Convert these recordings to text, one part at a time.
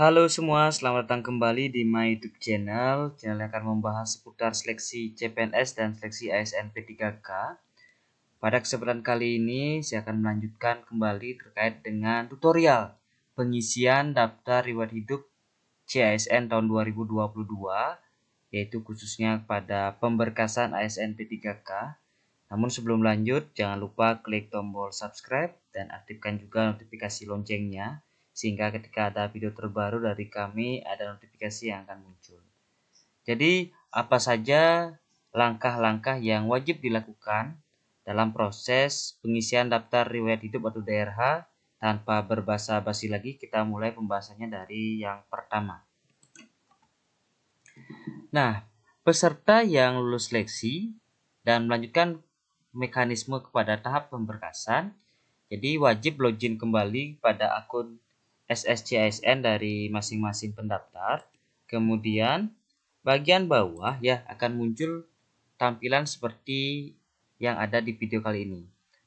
Halo semua, selamat datang kembali di my YouTube channel. Channel yang akan membahas seputar seleksi CPNS dan seleksi ASN P3K. Pada kesempatan kali ini, saya akan melanjutkan kembali terkait dengan tutorial pengisian daftar riwayat hidup CASN tahun 2022, yaitu khususnya pada pemberkasan ASN P3K. Namun sebelum lanjut, jangan lupa klik tombol subscribe dan aktifkan juga notifikasi loncengnya, sehingga ketika ada video terbaru dari kami, ada notifikasi yang akan muncul. Jadi, apa saja langkah-langkah yang wajib dilakukan dalam proses pengisian daftar riwayat hidup atau DRH? Tanpa berbasa-basi lagi, kita mulai pembahasannya dari yang pertama. Nah, peserta yang lulus seleksi dan melanjutkan mekanisme kepada tahap pemberkasan, jadi wajib login kembali pada akun SSCASN dari masing-masing pendaftar. Kemudian bagian bawah ya akan muncul tampilan seperti yang ada di video kali ini,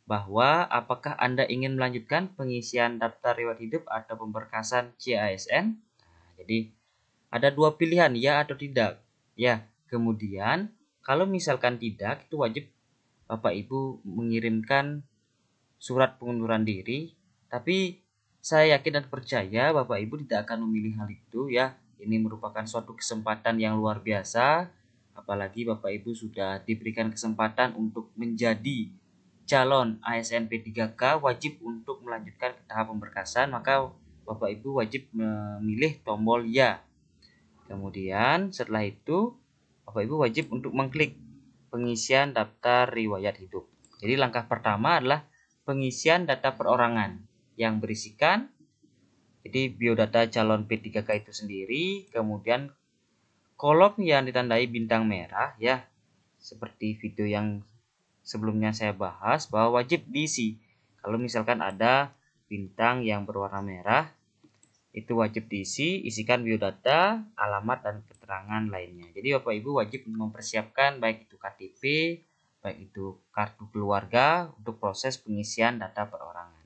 bahwa apakah Anda ingin melanjutkan pengisian daftar riwayat hidup atau pemberkasan CASN. Jadi ada dua pilihan, ya atau tidak. Ya, kemudian kalau misalkan tidak, itu wajib Bapak Ibu mengirimkan surat pengunduran diri. Tapi saya yakin dan percaya Bapak Ibu tidak akan memilih hal itu ya. Ini merupakan suatu kesempatan yang luar biasa. Apalagi Bapak Ibu sudah diberikan kesempatan untuk menjadi calon ASN P3K, wajib untuk melanjutkan ke tahap pemberkasan, maka Bapak Ibu wajib memilih tombol ya. Kemudian setelah itu Bapak Ibu wajib untuk mengklik pengisian daftar riwayat hidup. Jadi langkah pertama adalah pengisian data perorangan yang berisikan jadi biodata calon P3K itu sendiri, kemudian kolom yang ditandai bintang merah ya, seperti video yang sebelumnya saya bahas bahwa wajib diisi. Kalau misalkan ada bintang yang berwarna merah, itu wajib diisi, isikan biodata, alamat, dan keterangan lainnya. Jadi Bapak Ibu wajib mempersiapkan baik itu KTP, baik itu kartu keluarga untuk proses pengisian data perorangan.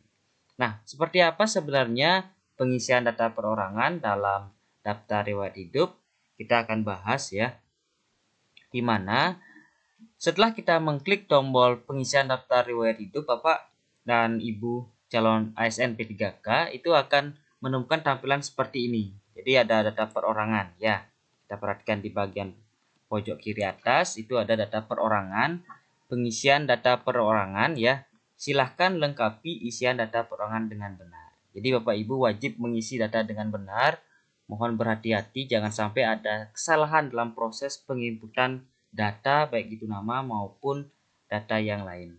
Nah, seperti apa sebenarnya pengisian data perorangan dalam daftar riwayat hidup? Kita akan bahas ya. Di mana setelah kita mengklik tombol pengisian daftar riwayat hidup, Bapak dan Ibu calon ASN P3K itu akan menemukan tampilan seperti ini. Jadi ada data perorangan ya. Kita perhatikan di bagian pojok kiri atas itu ada data perorangan, pengisian data perorangan ya. Silahkan lengkapi isian data perorangan dengan benar. Jadi Bapak Ibu wajib mengisi data dengan benar. Mohon berhati-hati jangan sampai ada kesalahan dalam proses penginputan data baik itu nama maupun data yang lain.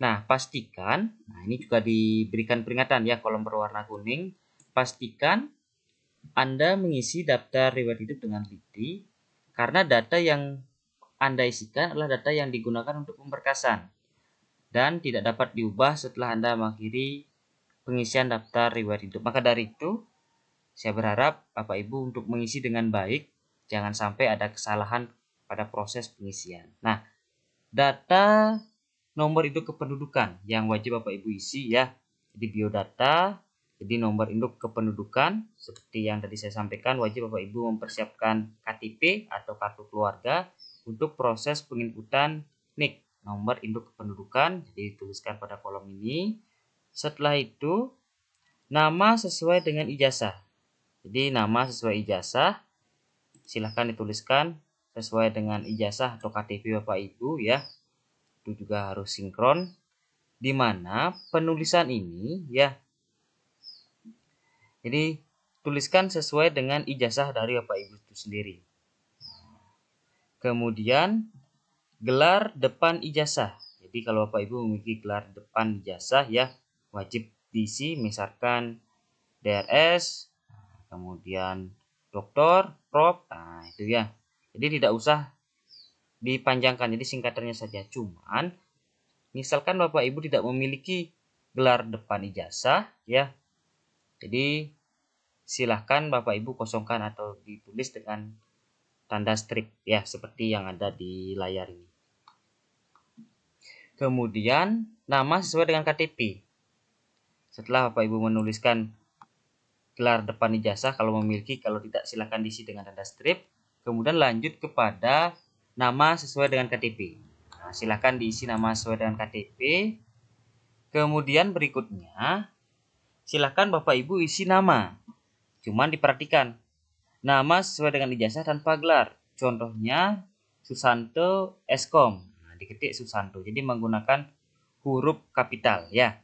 Nah, pastikan, nah ini juga diberikan peringatan ya kolom berwarna kuning, pastikan Anda mengisi daftar riwayat hidup dengan teliti karena data yang Anda isikan adalah data yang digunakan untuk pemberkasan dan tidak dapat diubah setelah Anda mengakhiri pengisian daftar riwayat hidup. Maka dari itu, saya berharap Bapak Ibu untuk mengisi dengan baik, jangan sampai ada kesalahan pada proses pengisian. Nah, data nomor induk kependudukan yang wajib Bapak Ibu isi ya. Jadi biodata, jadi nomor induk kependudukan seperti yang tadi saya sampaikan, wajib Bapak Ibu mempersiapkan KTP atau kartu keluarga untuk proses penginputan NIK, nomor induk kependudukan. Jadi dituliskan pada kolom ini. Setelah itu nama sesuai dengan ijazah. Jadi nama sesuai ijazah silahkan dituliskan sesuai dengan ijazah atau KTP Bapak Ibu ya. Itu juga harus sinkron, di mana penulisan ini ya, jadi tuliskan sesuai dengan ijazah dari Bapak Ibu itu sendiri. Kemudian gelar depan ijazah. Jadi kalau Bapak Ibu memiliki gelar depan ijazah ya, wajib diisi misalkan DRS, kemudian doktor, prof, nah itu ya. Jadi tidak usah dipanjangkan, jadi singkatannya saja. Cuman misalkan Bapak Ibu tidak memiliki gelar depan ijazah ya, jadi silahkan Bapak Ibu kosongkan atau ditulis dengan tanda strip ya, seperti yang ada di layar ini. Kemudian nama sesuai dengan KTP. Setelah Bapak Ibu menuliskan gelar depan ijazah kalau memiliki, kalau tidak silakan diisi dengan tanda strip. Kemudian lanjut kepada nama sesuai dengan KTP. Nah, silakan diisi nama sesuai dengan KTP. Kemudian berikutnya silakan Bapak Ibu isi nama. Cuman diperhatikan nama sesuai dengan ijazah tanpa gelar. Contohnya Susanto Eskom. Nah, diketik Susanto. Jadi menggunakan huruf kapital ya.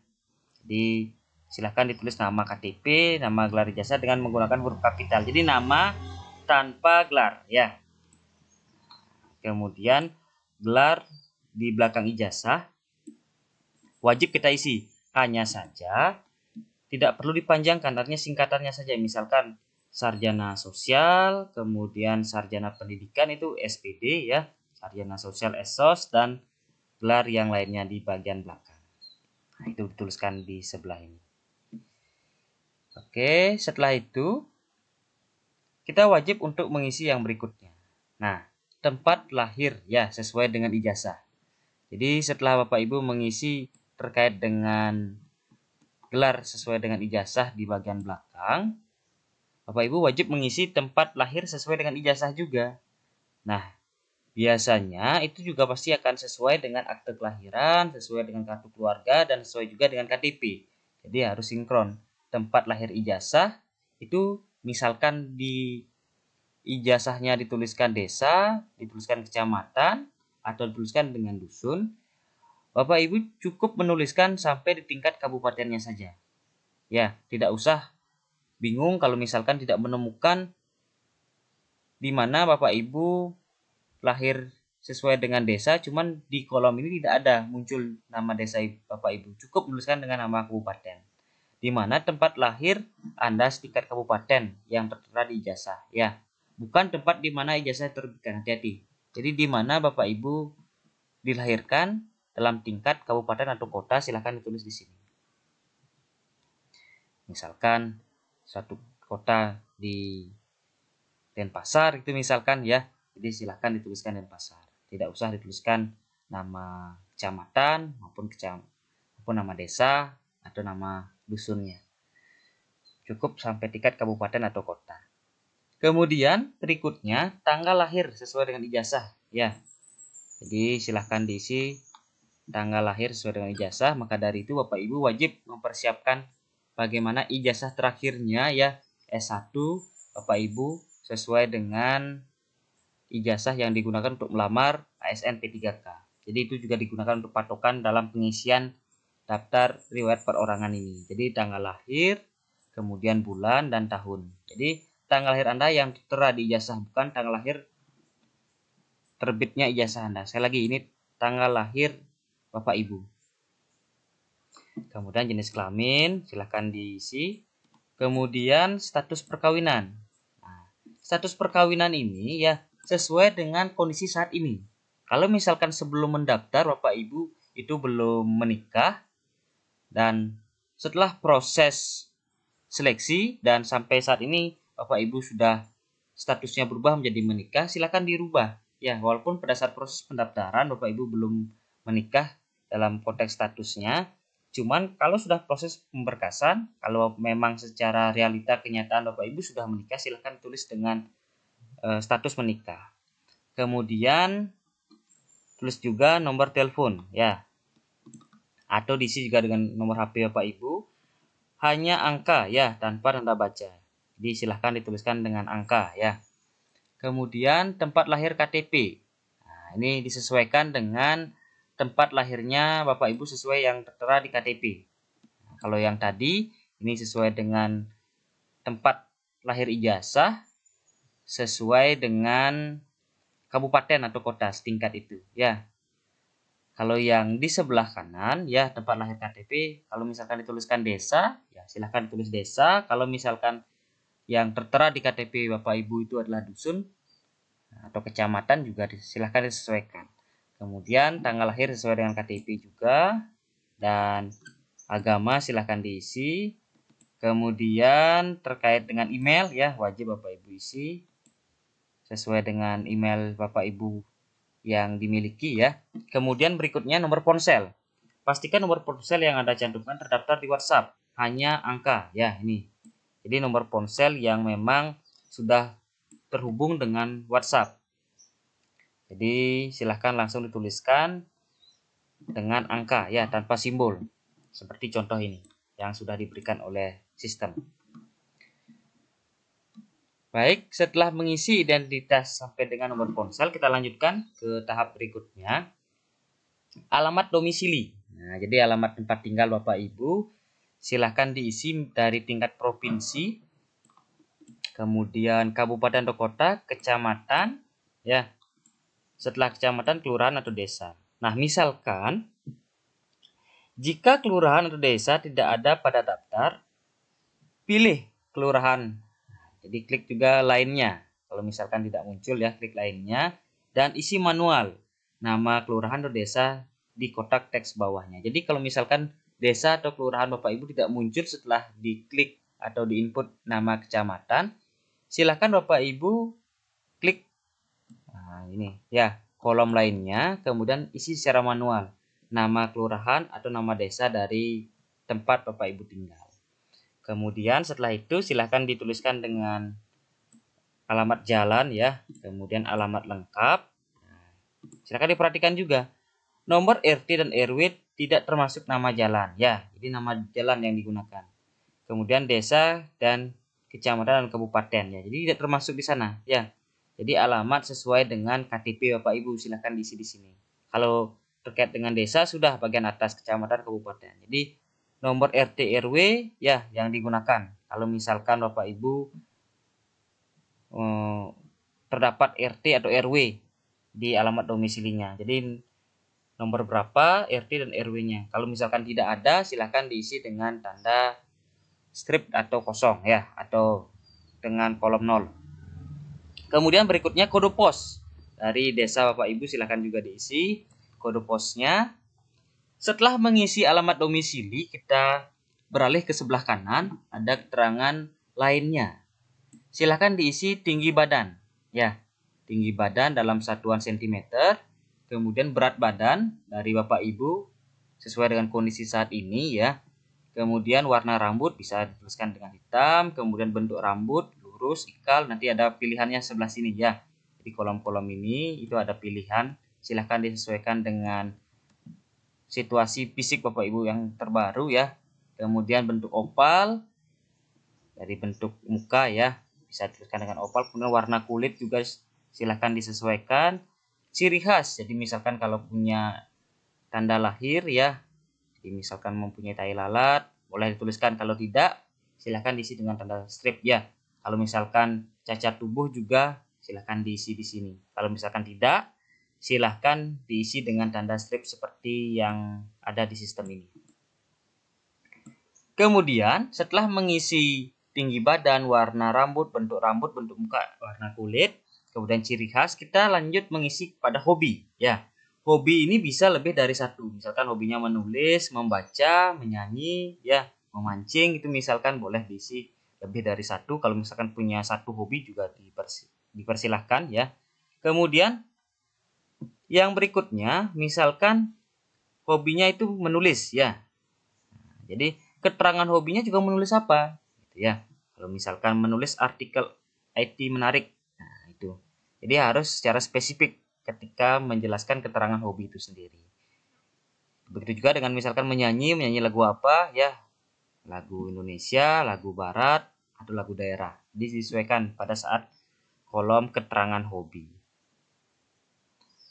Jadi silahkan ditulis nama KTP, nama gelar ijazah dengan menggunakan huruf kapital. Jadi nama tanpa gelar ya. Kemudian gelar di belakang ijazah wajib kita isi. Hanya saja tidak perlu dipanjangkan, artinya singkatannya saja. Misalkan sarjana sosial, kemudian sarjana pendidikan itu SPD ya, sarjana sosial SOS, dan gelar yang lainnya di bagian belakang. Nah, itu dituliskan di sebelah ini. Oke, setelah itu kita wajib untuk mengisi yang berikutnya. Nah, tempat lahir ya sesuai dengan ijazah. Jadi setelah Bapak Ibu mengisi terkait dengan gelar sesuai dengan ijazah di bagian belakang, Bapak Ibu wajib mengisi tempat lahir sesuai dengan ijazah juga. Nah, biasanya itu juga pasti akan sesuai dengan akte kelahiran, sesuai dengan kartu keluarga, dan sesuai juga dengan KTP. Jadi harus sinkron. Tempat lahir ijazah itu misalkan di ijazahnya dituliskan desa, dituliskan kecamatan, atau dituliskan dengan dusun, Bapak Ibu cukup menuliskan sampai di tingkat kabupatennya saja. Ya, tidak usah bingung kalau misalkan tidak menemukan di mana Bapak Ibu lahir sesuai dengan desa, cuman di kolom ini tidak ada muncul nama desa Bapak Ibu. Cukup menuliskan dengan nama kabupaten. Di mana tempat lahir Anda setingkat kabupaten yang tertera di ijazah, ya. Bukan tempat di mana ijazah terbitkan, hati-hati. Jadi di mana Bapak Ibu dilahirkan dalam tingkat kabupaten atau kota, silahkan ditulis di sini. Misalkan suatu kota di Denpasar itu misalkan ya. Jadi silahkan dituliskan Denpasar. Tidak usah dituliskan nama kecamatan maupun nama desa atau nama dusunnya. Cukup sampai tingkat kabupaten atau kota. Kemudian berikutnya tanggal lahir sesuai dengan ijazah ya. Jadi silahkan diisi tanggal lahir sesuai dengan ijazah. Maka dari itu Bapak Ibu wajib mempersiapkan bagaimana ijazah terakhirnya ya, S1 Bapak Ibu sesuai dengan ijazah yang digunakan untuk melamar ASN P3K. Jadi itu juga digunakan untuk patokan dalam pengisian daftar riwayat perorangan ini. Jadi tanggal lahir, kemudian bulan dan tahun. Jadi tanggal lahir Anda yang tertera di ijazah, bukan tanggal lahir terbitnya ijazah Anda. Sekali lagi, ini tanggal lahir Bapak Ibu. Kemudian jenis kelamin silahkan diisi. Kemudian status perkawinan. Nah, status perkawinan ini ya sesuai dengan kondisi saat ini. Kalau misalkan sebelum mendaftar Bapak Ibu itu belum menikah, dan setelah proses seleksi dan sampai saat ini Bapak Ibu sudah statusnya berubah menjadi menikah, silakan dirubah. Ya, walaupun pada saat proses pendaftaran Bapak Ibu belum menikah dalam konteks statusnya, cuman kalau sudah proses pemberkasan, kalau memang secara realita kenyataan Bapak Ibu sudah menikah, silakan tulis dengan status menikah. Kemudian tulis juga nomor telepon ya. Atau diisi juga dengan nomor HP Bapak Ibu. Hanya angka ya, tanpa tanda baca. Jadi silahkan dituliskan dengan angka ya. Kemudian tempat lahir KTP. Nah, ini disesuaikan dengan tempat lahirnya Bapak Ibu sesuai yang tertera di KTP. Nah, kalau yang tadi ini sesuai dengan tempat lahir ijazah sesuai dengan kabupaten atau kota setingkat itu ya. Kalau yang di sebelah kanan ya tempat lahir KTP, kalau misalkan dituliskan desa ya silahkan ditulis desa. Kalau misalkan yang tertera di KTP Bapak Ibu itu adalah dusun atau kecamatan juga silahkan disesuaikan. Kemudian tanggal lahir sesuai dengan KTP juga, dan agama silahkan diisi. Kemudian terkait dengan email ya wajib Bapak Ibu isi sesuai dengan email Bapak Ibu yang dimiliki ya. Kemudian berikutnya nomor ponsel. Pastikan nomor ponsel yang Anda cantumkan terdaftar di WhatsApp. Hanya angka ya ini. Jadi nomor ponsel yang memang sudah terhubung dengan WhatsApp. Jadi silahkan langsung dituliskan dengan angka ya, tanpa simbol. Seperti contoh ini yang sudah diberikan oleh sistem. Baik, setelah mengisi identitas sampai dengan nomor ponsel, kita lanjutkan ke tahap berikutnya. Alamat domisili. Nah, jadi alamat tempat tinggal Bapak Ibu silahkan diisi dari tingkat provinsi, kemudian kabupaten atau kota, kecamatan, ya. Setelah kecamatan, kelurahan atau desa. Nah, misalkan jika kelurahan atau desa tidak ada pada daftar, pilih kelurahan. Jadi klik juga lainnya. Kalau misalkan tidak muncul ya, klik lainnya dan isi manual nama kelurahan atau desa di kotak teks bawahnya. Jadi kalau misalkan desa atau kelurahan Bapak Ibu tidak muncul setelah diklik atau diinput nama kecamatan, silakan Bapak Ibu klik ini ya, kolom lainnya, kemudian isi secara manual nama kelurahan atau nama desa dari tempat Bapak Ibu tinggal. Kemudian setelah itu silahkan dituliskan dengan alamat jalan ya, kemudian alamat lengkap. Silahkan diperhatikan juga nomor RT dan RW tidak termasuk nama jalan ya, jadi nama jalan yang digunakan. Kemudian desa dan kecamatan dan kabupaten ya, jadi tidak termasuk di sana ya. Jadi alamat sesuai dengan KTP Bapak Ibu silahkan diisi di sini. Kalau terkait dengan desa sudah bagian atas, kecamatan, kabupaten. Jadi nomor RT RW ya yang digunakan. Kalau misalkan Bapak Ibu terdapat RT atau RW di alamat domisilinya. Jadi nomor berapa RT dan RW-nya. Kalau misalkan tidak ada, silahkan diisi dengan tanda strip atau kosong ya, atau dengan kolom 0. Kemudian berikutnya kode pos. Dari desa Bapak Ibu silahkan juga diisi kode posnya. Setelah mengisi alamat domisili, kita beralih ke sebelah kanan, ada keterangan lainnya. Silahkan diisi tinggi badan. Ya, tinggi badan dalam satuan sentimeter, kemudian berat badan dari Bapak Ibu sesuai dengan kondisi saat ini ya. Kemudian warna rambut bisa dituliskan dengan hitam, kemudian bentuk rambut lurus, ikal, nanti ada pilihannya sebelah sini ya. Di kolom-kolom ini itu ada pilihan, silahkan disesuaikan dengan situasi fisik Bapak Ibu yang terbaru ya. Kemudian bentuk oval dari bentuk muka ya, bisa dituliskan dengan oval. Kemudian warna kulit juga silahkan disesuaikan. Ciri khas, jadi misalkan kalau punya tanda lahir ya, jadi misalkan mempunyai tai lalat, boleh dituliskan. Kalau tidak, silahkan diisi dengan tanda strip ya. Kalau misalkan cacat tubuh juga silahkan diisi di sini. Kalau misalkan tidak, silahkan diisi dengan tanda strip seperti yang ada di sistem ini. Kemudian setelah mengisi tinggi badan, warna rambut, bentuk muka, warna kulit, kemudian ciri khas, kita lanjut mengisi pada hobi ya. Hobi ini bisa lebih dari satu. Misalkan hobinya menulis, membaca, menyanyi ya, memancing, itu misalkan boleh diisi lebih dari satu. Kalau misalkan punya satu hobi juga dipersilahkan ya. Kemudian yang berikutnya, misalkan hobinya itu menulis ya. Jadi keterangan hobinya juga menulis apa? Gitu ya. Kalau misalkan menulis artikel IT menarik, nah itu. Jadi harus secara spesifik ketika menjelaskan keterangan hobi itu sendiri. Begitu juga dengan misalkan menyanyi lagu apa ya? Lagu Indonesia, lagu barat, atau lagu daerah. Disesuaikan pada saat kolom keterangan hobi.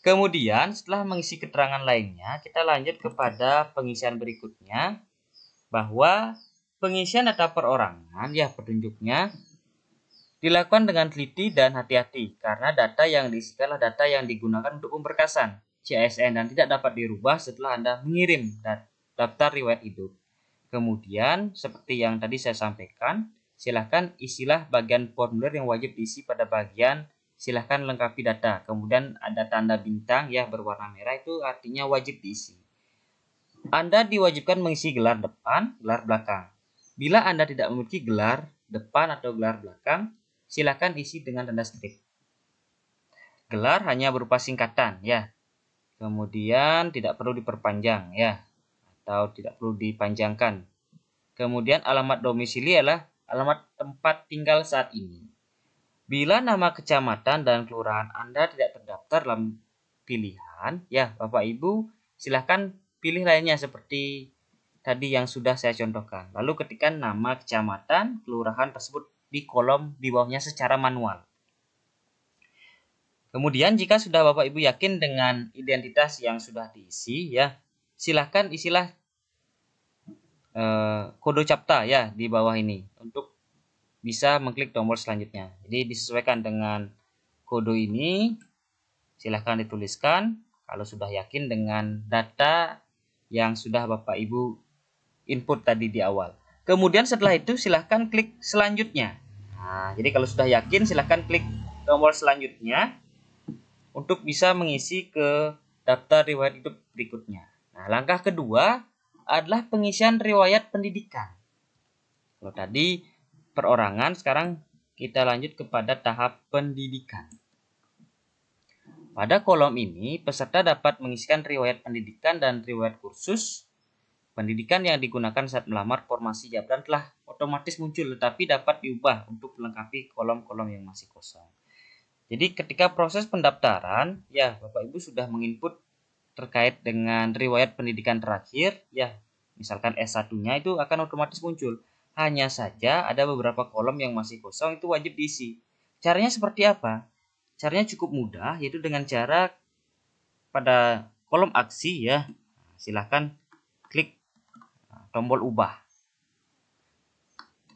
Kemudian setelah mengisi keterangan lainnya, kita lanjut kepada pengisian berikutnya, bahwa pengisian data perorangan ya petunjuknya dilakukan dengan teliti dan hati-hati karena data yang diisikan adalah data yang digunakan untuk pemberkasan CSN dan tidak dapat dirubah setelah Anda mengirim daftar riwayat hidup. Kemudian seperti yang tadi saya sampaikan, silakan isilah bagian formulir yang wajib diisi pada bagian silahkan lengkapi data. Kemudian ada tanda bintang ya berwarna merah, itu artinya wajib diisi. Anda diwajibkan mengisi gelar depan, gelar belakang. Bila Anda tidak memiliki gelar depan atau gelar belakang, silakan isi dengan tanda strip. Gelar hanya berupa singkatan ya. Kemudian tidak perlu diperpanjang ya, atau tidak perlu dipanjangkan. Kemudian alamat domisili adalah alamat tempat tinggal saat ini. Bila nama kecamatan dan kelurahan Anda tidak terdaftar dalam pilihan, ya Bapak Ibu silahkan pilih lainnya seperti tadi yang sudah saya contohkan. Lalu ketikkan nama kecamatan, kelurahan tersebut di kolom di bawahnya secara manual. Kemudian jika sudah Bapak Ibu yakin dengan identitas yang sudah diisi, ya silahkan isilah kode CAPTCHA ya di bawah ini untuk bisa mengklik tombol selanjutnya. Jadi disesuaikan dengan kode ini, silahkan dituliskan kalau sudah yakin dengan data yang sudah Bapak Ibu input tadi di awal. Kemudian setelah itu silahkan klik selanjutnya. Nah, jadi kalau sudah yakin silahkan klik tombol selanjutnya untuk bisa mengisi ke daftar riwayat hidup berikutnya. Nah, langkah kedua adalah pengisian riwayat pendidikan. Kalau tadi perorangan, sekarang kita lanjut kepada tahap pendidikan. Pada kolom ini, peserta dapat mengisikan riwayat pendidikan dan riwayat kursus. Pendidikan yang digunakan saat melamar formasi jabatan telah otomatis muncul, tetapi dapat diubah untuk melengkapi kolom-kolom yang masih kosong. Jadi ketika proses pendaftaran, ya Bapak Ibu sudah menginput terkait dengan riwayat pendidikan terakhir, ya misalkan S1-nya itu akan otomatis muncul. Hanya saja ada beberapa kolom yang masih kosong, itu wajib diisi. Caranya seperti apa? Caranya cukup mudah, yaitu dengan cara pada kolom aksi ya, silahkan klik tombol ubah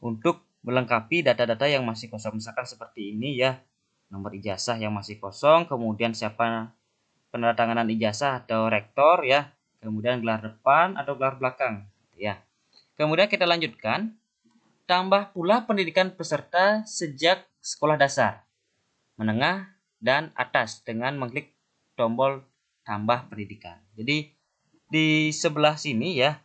untuk melengkapi data-data yang masih kosong. Misalkan seperti ini ya, nomor ijazah yang masih kosong, kemudian siapa penandatanganan ijazah atau rektor ya, kemudian gelar depan atau gelar belakang ya. Kemudian kita lanjutkan, tambah pula pendidikan peserta sejak sekolah dasar, menengah, dan atas dengan mengklik tombol tambah pendidikan. Jadi di sebelah sini ya,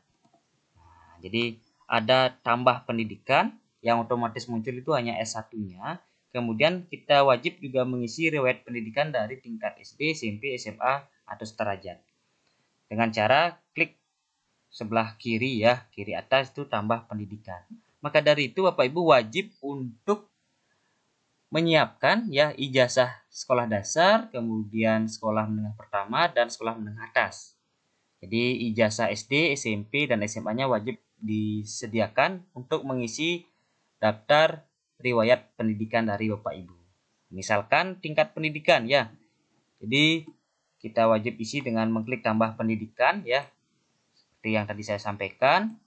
jadi ada tambah pendidikan yang otomatis muncul itu hanya S1-nya. Kemudian kita wajib juga mengisi riwayat pendidikan dari tingkat SD, SMP, SMA, atau sederajat. Dengan cara klik sebelah kiri ya, kiri atas itu tambah pendidikan. Maka dari itu Bapak Ibu wajib untuk menyiapkan ya ijazah sekolah dasar, kemudian sekolah menengah pertama, dan sekolah menengah atas. Jadi ijazah SD, SMP, dan SMA-nya wajib disediakan untuk mengisi daftar riwayat pendidikan dari Bapak Ibu. Misalkan tingkat pendidikan ya. Jadi kita wajib isi dengan mengklik tambah pendidikan ya. Seperti yang tadi saya sampaikan.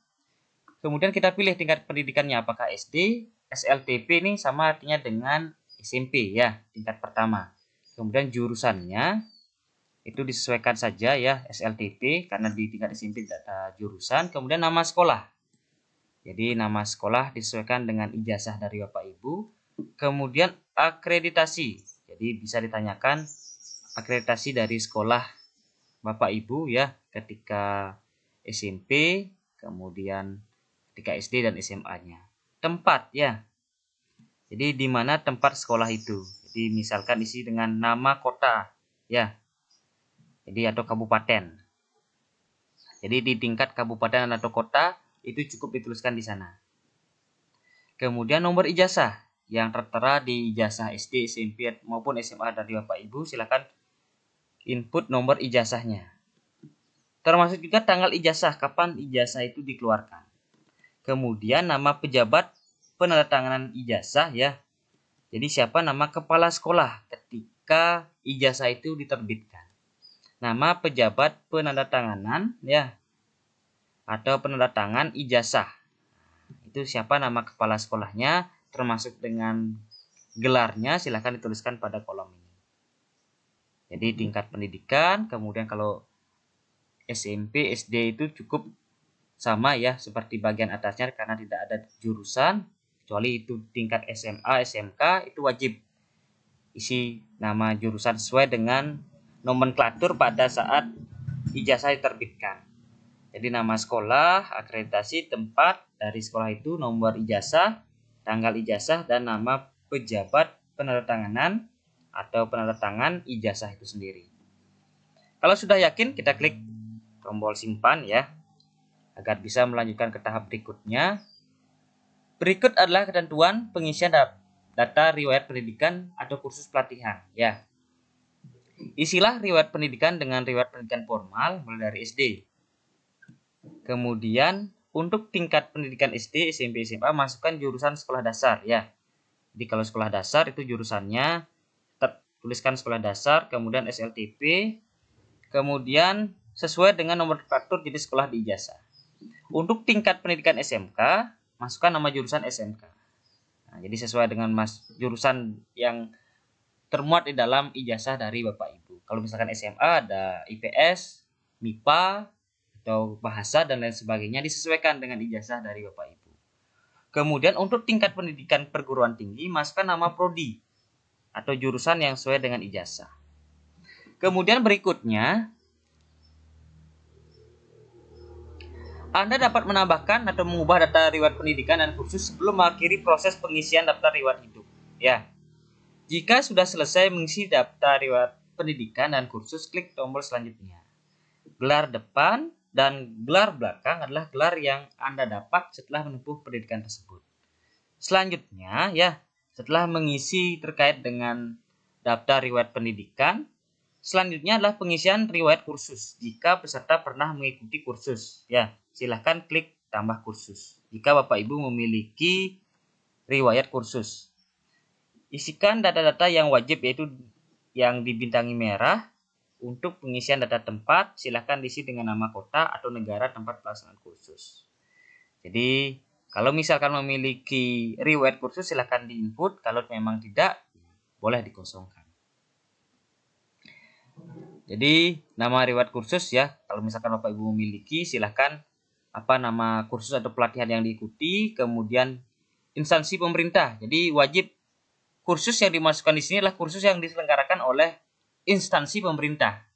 Kemudian kita pilih tingkat pendidikannya apakah SD, SLTP ini sama artinya dengan SMP ya, tingkat pertama. Kemudian jurusannya itu disesuaikan saja ya, SLTP karena di tingkat SMP tidak ada jurusan. Kemudian nama sekolah, jadi nama sekolah disesuaikan dengan ijazah dari Bapak Ibu. Kemudian akreditasi, jadi bisa ditanyakan akreditasi dari sekolah Bapak Ibu ya ketika SMP, kemudian ketika SD dan SMA-nya. Tempat ya, jadi di mana tempat sekolah itu, jadi misalkan isi dengan nama kota ya, jadi atau kabupaten. Jadi di tingkat kabupaten atau kota itu cukup dituliskan di sana. Kemudian nomor ijazah yang tertera di ijazah SD, SMP maupun SMA dari Bapak Ibu, silakan input nomor ijazahnya. Termasuk juga tanggal ijazah, kapan ijazah itu dikeluarkan. Kemudian nama pejabat penandatanganan ijazah ya. Jadi siapa nama kepala sekolah ketika ijazah itu diterbitkan. Nama pejabat penandatanganan ya, atau penandatangan ijazah. Itu siapa nama kepala sekolahnya, termasuk dengan gelarnya silahkan dituliskan pada kolom ini. Jadi tingkat pendidikan, kemudian kalau SMP, SD itu cukup sama ya seperti bagian atasnya karena tidak ada jurusan, kecuali itu tingkat SMA, SMK itu wajib isi nama jurusan sesuai dengan nomenklatur pada saat ijazah diterbitkan. Jadi nama sekolah, akreditasi, tempat dari sekolah itu, nomor ijazah, tanggal ijazah, dan nama pejabat penandatanganan atau penandatangan ijazah itu sendiri. Kalau sudah yakin, kita klik tombol simpan ya, agar bisa melanjutkan ke tahap berikutnya. Berikut adalah ketentuan pengisian data riwayat pendidikan atau kursus pelatihan. Ya, isilah riwayat pendidikan dengan riwayat pendidikan formal mulai dari SD. Kemudian untuk tingkat pendidikan SD, SMP, SMA masukkan jurusan sekolah dasar ya. Jadi kalau sekolah dasar itu jurusannya tuliskan sekolah dasar, kemudian SLTP, kemudian sesuai dengan nomor faktur jenis sekolah di ijazah. Untuk tingkat pendidikan SMK, masukkan nama jurusan SMK. Nah, jadi sesuai dengan jurusan yang termuat di dalam ijazah dari Bapak Ibu. Kalau misalkan SMA ada IPS, MIPA, atau bahasa dan lain sebagainya disesuaikan dengan ijazah dari Bapak Ibu. Kemudian untuk tingkat pendidikan perguruan tinggi, masukkan nama prodi atau jurusan yang sesuai dengan ijazah. Kemudian berikutnya, Anda dapat menambahkan atau mengubah data riwayat pendidikan dan kursus sebelum mengakhiri proses pengisian daftar riwayat hidup. Ya, jika sudah selesai mengisi daftar riwayat pendidikan dan kursus, klik tombol selanjutnya. Gelar depan dan gelar belakang adalah gelar yang Anda dapat setelah menempuh pendidikan tersebut. Selanjutnya, ya, setelah mengisi terkait dengan daftar riwayat pendidikan, selanjutnya adalah pengisian riwayat kursus. Jika peserta pernah mengikuti kursus, ya, silahkan klik tambah kursus. Jika Bapak Ibu memiliki riwayat kursus, isikan data-data yang wajib yaitu yang dibintangi merah. Untuk pengisian data tempat, silahkan diisi dengan nama kota atau negara tempat pelaksanaan kursus. Jadi, kalau misalkan memiliki riwayat kursus, silahkan diinput. Kalau memang tidak, boleh dikosongkan. Jadi, nama riwayat kursus ya, kalau misalkan Bapak Ibu memiliki, silahkan apa nama kursus atau pelatihan yang diikuti, kemudian instansi pemerintah. Jadi, wajib kursus yang dimasukkan di sini adalah kursus yang diselenggarakan oleh instansi pemerintah.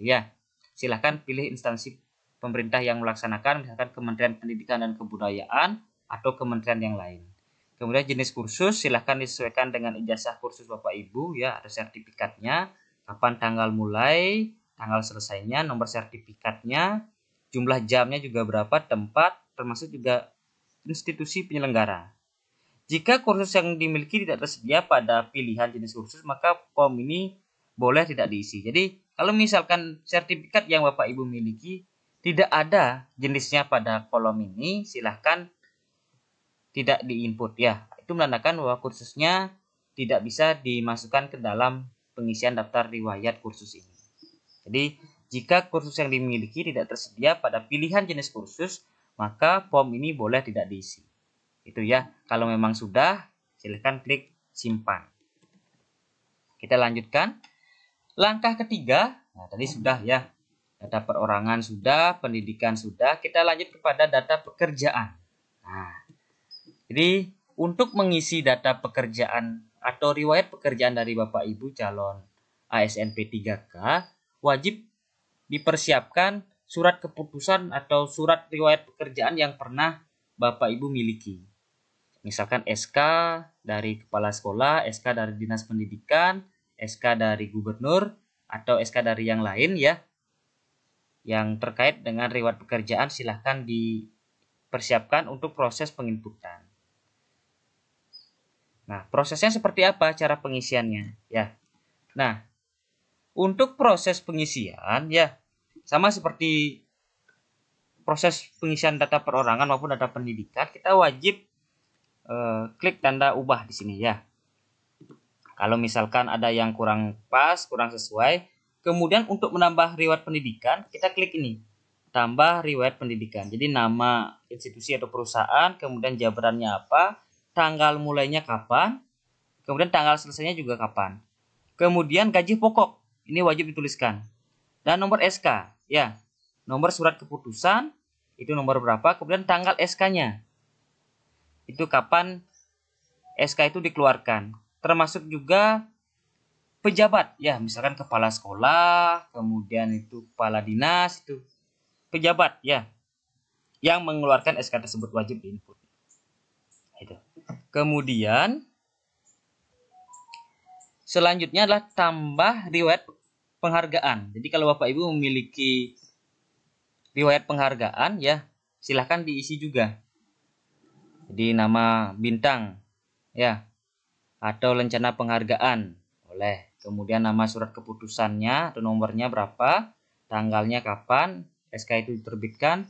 Ya, silahkan pilih instansi pemerintah yang melaksanakan, misalkan Kementerian Pendidikan dan Kebudayaan atau kementerian yang lain. Kemudian jenis kursus silahkan disesuaikan dengan ijazah kursus Bapak Ibu ya, ada sertifikatnya, kapan tanggal mulai, tanggal selesainya, nomor sertifikatnya, jumlah jamnya juga berapa, tempat, termasuk juga institusi penyelenggara. Jika kursus yang dimiliki tidak tersedia pada pilihan jenis kursus, maka form ini boleh tidak diisi. Jadi, kalau misalkan sertifikat yang Bapak Ibu miliki tidak ada jenisnya pada kolom ini, silahkan tidak diinput ya. Itu menandakan bahwa kursusnya tidak bisa dimasukkan ke dalam pengisian daftar riwayat kursus ini. Jadi, jika kursus yang dimiliki tidak tersedia pada pilihan jenis kursus, maka form ini boleh tidak diisi. Itu ya. Kalau memang sudah, silahkan klik simpan. Kita lanjutkan. Langkah ketiga, nah tadi sudah ya, data perorangan sudah, pendidikan sudah, kita lanjut kepada data pekerjaan. Nah, jadi untuk mengisi data pekerjaan atau riwayat pekerjaan dari Bapak Ibu calon ASN P3K, wajib dipersiapkan surat keputusan atau surat riwayat pekerjaan yang pernah Bapak Ibu miliki. Misalkan SK dari kepala sekolah, SK dari dinas pendidikan, SK dari gubernur, atau SK dari yang lain ya, yang terkait dengan riwayat pekerjaan silahkan dipersiapkan untuk proses penginputan. Nah, prosesnya seperti apa cara pengisiannya ya? Nah, untuk proses pengisian ya, sama seperti proses pengisian data perorangan maupun data pendidikan, kita wajib klik tanda ubah di sini ya. Kalau misalkan ada yang kurang pas, kurang sesuai, kemudian untuk menambah riwayat pendidikan, kita klik ini, tambah riwayat pendidikan. Jadi nama institusi atau perusahaan, kemudian jabarannya apa, tanggal mulainya kapan, kemudian tanggal selesainya juga kapan. Kemudian gaji pokok, ini wajib dituliskan. Dan nomor SK, ya, nomor surat keputusan, itu nomor berapa, kemudian tanggal SK-nya. Itu kapan SK itu dikeluarkan. Termasuk juga pejabat ya, misalkan kepala sekolah, kemudian itu kepala dinas, itu pejabat ya yang mengeluarkan SK tersebut wajib diinput. Itu. Kemudian selanjutnya adalah tambah riwayat penghargaan. Jadi kalau Bapak Ibu memiliki riwayat penghargaan ya, silahkan diisi juga. Jadi nama bintang ya, atau rencana penghargaan boleh. Kemudian nama surat keputusannya atau nomornya berapa, tanggalnya kapan SK itu diterbitkan,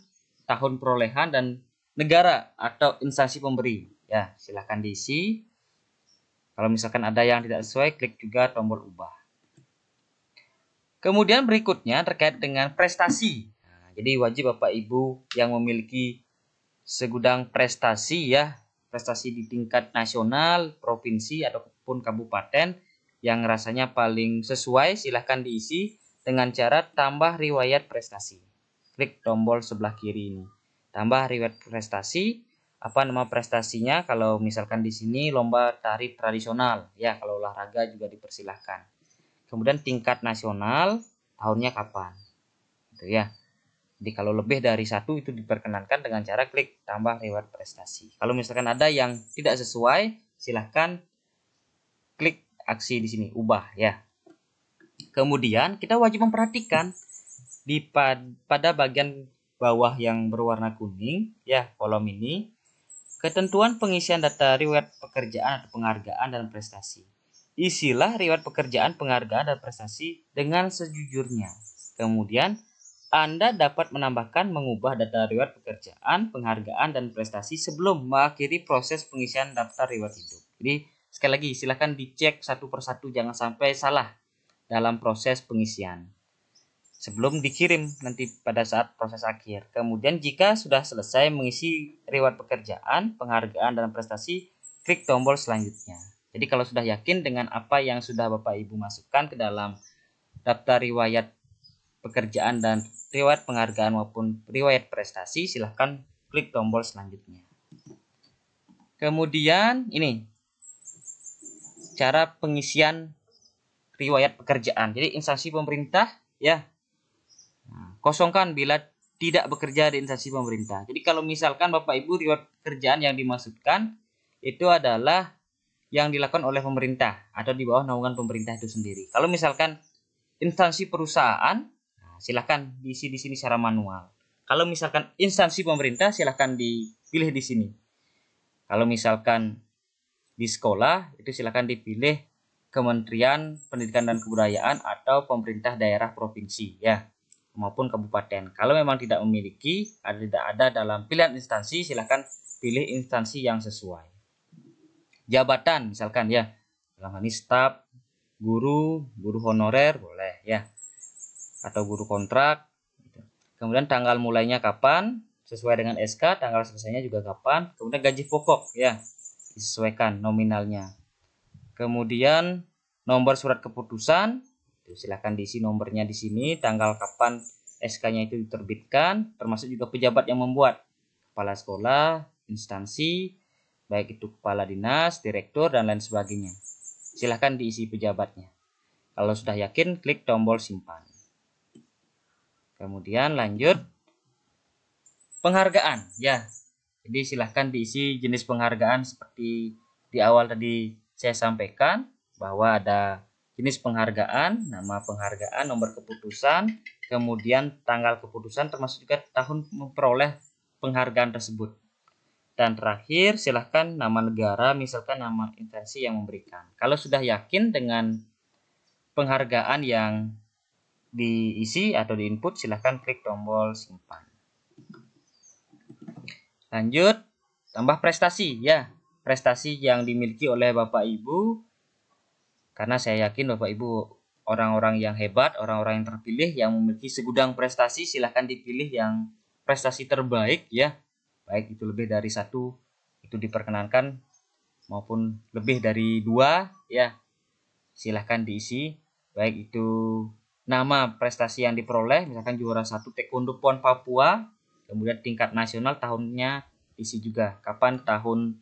tahun perolehan, dan negara atau instansi pemberi. Ya, silahkan diisi. Kalau misalkan ada yang tidak sesuai, klik juga tombol ubah. Kemudian berikutnya terkait dengan prestasi. Nah, jadi wajib Bapak Ibu yang memiliki segudang prestasi ya, prestasi di tingkat nasional, provinsi ataupun kabupaten yang rasanya paling sesuai, silahkan diisi dengan cara tambah riwayat prestasi. Klik tombol sebelah kiri ini. Tambah riwayat prestasi. Apa nama prestasinya? Kalau misalkan di sini lomba tari tradisional, ya kalau olahraga juga dipersilahkan. Kemudian tingkat nasional, tahunnya kapan, gitu ya. Jadi kalau lebih dari satu itu diperkenankan dengan cara klik tambah riwayat prestasi. Kalau misalkan ada yang tidak sesuai, silahkan klik aksi di sini, ubah ya. Kemudian kita wajib memperhatikan pada bagian bawah yang berwarna kuning ya, kolom ini, ketentuan pengisian data riwayat pekerjaan atau penghargaan dan prestasi. Isilah riwayat pekerjaan, penghargaan, dan prestasi dengan sejujurnya. Kemudian, Anda dapat menambahkan, mengubah data riwayat pekerjaan, penghargaan, dan prestasi sebelum mengakhiri proses pengisian daftar riwayat hidup. Jadi, sekali lagi, silakan dicek satu persatu, jangan sampai salah dalam proses pengisian sebelum dikirim nanti pada saat proses akhir. Kemudian jika sudah selesai mengisi riwayat pekerjaan, penghargaan, dan prestasi, klik tombol selanjutnya. Jadi kalau sudah yakin dengan apa yang sudah Bapak Ibu masukkan ke dalam daftar riwayat pekerjaan dan riwayat penghargaan maupun riwayat prestasi, silahkan klik tombol selanjutnya. Kemudian ini cara pengisian riwayat pekerjaan. Jadi instansi pemerintah ya, kosongkan bila tidak bekerja di instansi pemerintah. Jadi kalau misalkan Bapak Ibu riwayat pekerjaan yang dimaksudkan itu adalah yang dilakukan oleh pemerintah atau di bawah naungan pemerintah itu sendiri. Kalau misalkan instansi perusahaan, silahkan diisi di sini secara manual. Kalau misalkan instansi pemerintah, silahkan dipilih di sini. Kalau misalkan di sekolah, itu silahkan dipilih Kementerian Pendidikan dan Kebudayaan atau pemerintah daerah provinsi ya, maupun kabupaten. Kalau memang tidak memiliki, tidak ada dalam pilihan instansi, silahkan pilih instansi yang sesuai. Jabatan misalkan ya, dalam hal ini staf, guru honorer boleh ya, atau guru kontrak. Kemudian tanggal mulainya kapan, sesuai dengan SK, tanggal selesainya juga kapan. Kemudian gaji pokok ya, disesuaikan nominalnya. Kemudian nomor surat keputusan, silahkan diisi nomornya di sini, tanggal kapan SK-nya itu diterbitkan, termasuk juga pejabat yang membuat, kepala sekolah, instansi, baik itu kepala dinas, direktur, dan lain sebagainya. Silahkan diisi pejabatnya. Kalau sudah yakin, klik tombol simpan. Kemudian lanjut penghargaan ya. Jadi silahkan diisi jenis penghargaan seperti di awal tadi saya sampaikan bahwa ada jenis penghargaan, nama penghargaan, nomor keputusan, kemudian tanggal keputusan, termasuk juga tahun memperoleh penghargaan tersebut. Dan terakhir silahkan nama negara, misalkan nama instansi yang memberikan. Kalau sudah yakin dengan penghargaan yang diisi atau diinput, silahkan klik tombol simpan. Lanjut, tambah prestasi ya. Prestasi yang dimiliki oleh Bapak Ibu, karena saya yakin Bapak Ibu orang-orang yang hebat, orang-orang yang terpilih yang memiliki segudang prestasi, silahkan dipilih yang prestasi terbaik ya. Baik itu lebih dari satu, itu diperkenankan, maupun lebih dari 2 ya, silahkan diisi. Baik itu nama prestasi yang diperoleh, misalkan juara 1 Taekwondo PON Papua, kemudian tingkat nasional tahunnya isi juga, kapan tahun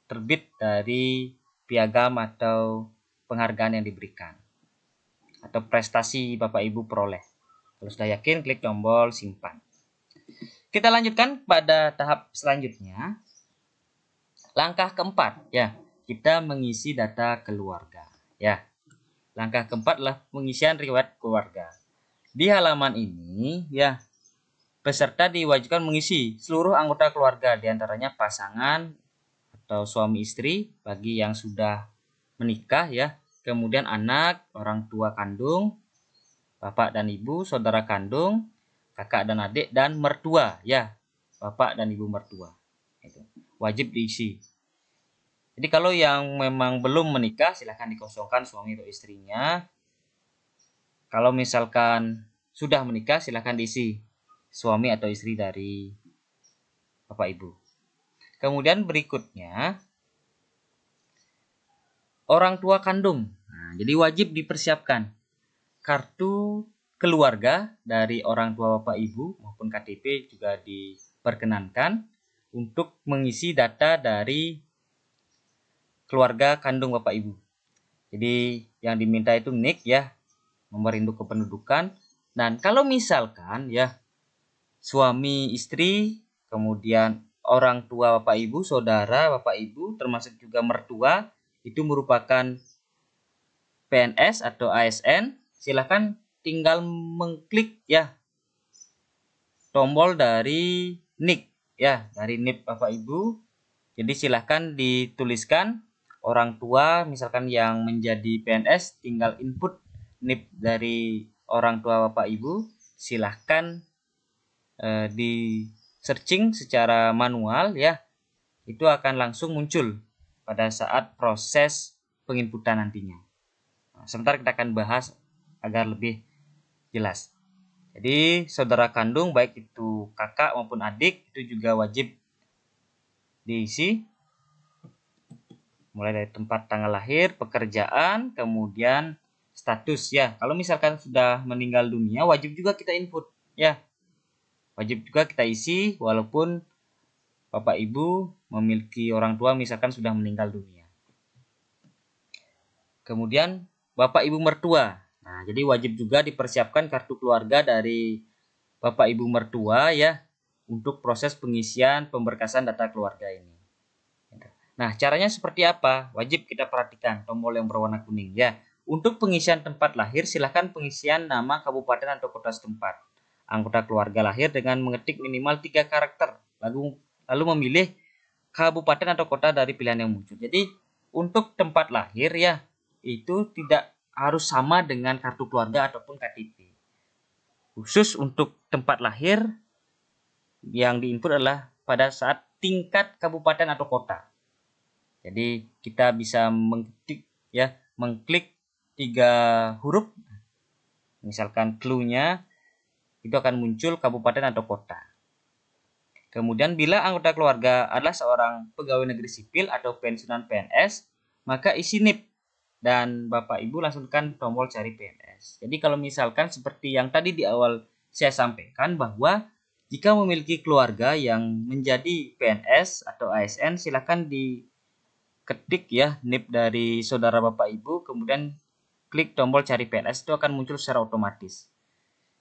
terbit dari piagam atau penghargaan yang diberikan, atau prestasi Bapak Ibu peroleh. Kalau sudah yakin, klik tombol simpan. Kita lanjutkan pada tahap selanjutnya. Langkah keempat ya, kita mengisi data keluarga ya. Langkah keempat adalah pengisian riwayat keluarga. Di halaman ini ya, peserta diwajibkan mengisi seluruh anggota keluarga, diantaranya pasangan, atau suami istri bagi yang sudah menikah ya. Kemudian anak, orang tua kandung, bapak dan ibu, saudara kandung, kakak dan adik, dan mertua ya, bapak dan ibu mertua. Itu wajib diisi. Jadi kalau yang memang belum menikah silahkan dikosongkan suami atau istrinya. Kalau misalkan sudah menikah silahkan diisi suami atau istri dari bapak ibu. Kemudian berikutnya orang tua kandung. Nah, jadi wajib dipersiapkan kartu keluarga dari orang tua bapak ibu maupun KTP juga diperkenankan untuk mengisi data dari keluarga kandung bapak ibu. Jadi yang diminta itu NIK ya, nomor induk kependudukan. Dan kalau misalkan ya suami istri, kemudian orang tua bapak ibu, saudara bapak ibu, termasuk juga mertua, itu merupakan PNS atau ASN, silahkan tinggal mengklik ya tombol dari NIK ya, dari NIP bapak ibu. Jadi silahkan dituliskan orang tua misalkan yang menjadi PNS tinggal input NIP dari orang tua bapak ibu, silahkan di searching secara manual ya, itu akan langsung muncul pada saat proses penginputan nantinya. Nah, sebentar kita akan bahas agar lebih jelas. Jadi saudara kandung baik itu kakak maupun adik itu juga wajib diisi, mulai dari tempat tanggal lahir, pekerjaan, kemudian status ya. Kalau misalkan sudah meninggal dunia wajib juga kita input ya. Wajib juga kita isi walaupun bapak ibu memiliki orang tua misalkan sudah meninggal dunia. Kemudian bapak ibu mertua. Nah, jadi wajib juga dipersiapkan kartu keluarga dari bapak ibu mertua ya untuk proses pengisian pemberkasan data keluarga ini. Nah, caranya seperti apa? Wajib kita perhatikan tombol yang berwarna kuning ya. Untuk pengisian tempat lahir, silakan pengisian nama kabupaten atau kota setempat. Anggota keluarga lahir dengan mengetik minimal 3 karakter. Lalu memilih kabupaten atau kota dari pilihan yang muncul. Jadi, untuk tempat lahir ya, itu tidak harus sama dengan kartu keluarga ataupun KTP. Khusus untuk tempat lahir yang diinput adalah pada saat tingkat kabupaten atau kota. Jadi kita bisa mengklik 3 huruf. Misalkan clue-nya itu akan muncul kabupaten atau kota. Kemudian bila anggota keluarga adalah seorang pegawai negeri sipil atau pensiunan PNS, maka isi NIP dan Bapak Ibu langsung tekan tombol cari PNS. Jadi kalau misalkan seperti yang tadi di awal saya sampaikan bahwa jika memiliki keluarga yang menjadi PNS atau ASN, silakan diketik ya NIP dari saudara Bapak Ibu, kemudian klik tombol cari PNS, itu akan muncul secara otomatis.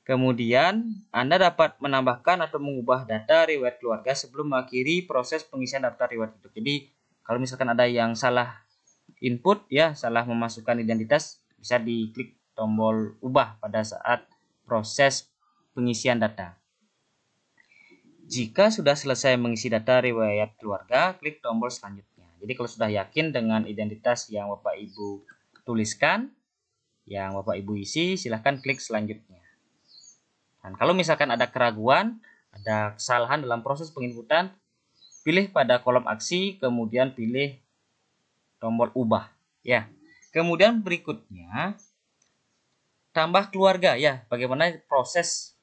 Kemudian Anda dapat menambahkan atau mengubah data riwayat keluarga sebelum mengakhiri proses pengisian daftar riwayat hidup. Jadi kalau misalkan ada yang salah input ya, salah memasukkan identitas, bisa diklik tombol ubah pada saat proses pengisian data. Jika sudah selesai mengisi data riwayat keluarga, klik tombol selanjutnya. Jadi kalau sudah yakin dengan identitas yang Bapak Ibu tuliskan, yang Bapak Ibu isi, silahkan klik selanjutnya. Dan kalau misalkan ada keraguan, ada kesalahan dalam proses penginputan, pilih pada kolom aksi, kemudian pilih tombol ubah ya. Kemudian berikutnya tambah keluarga ya. Bagaimana proses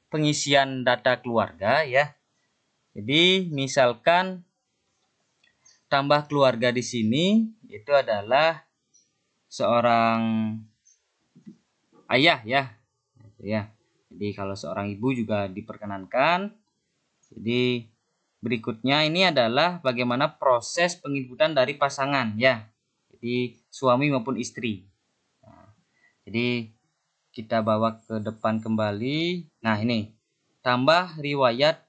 pengisian data keluarga ya. Jadi misalkan tambah keluarga di sini itu adalah seorang ayah ya. Ya. Jadi kalau seorang ibu juga diperkenankan. Jadi berikutnya ini adalah bagaimana proses penginputan dari pasangan ya. Jadi suami maupun istri. Nah, jadi kita bawa ke depan kembali. Nah ini tambah riwayat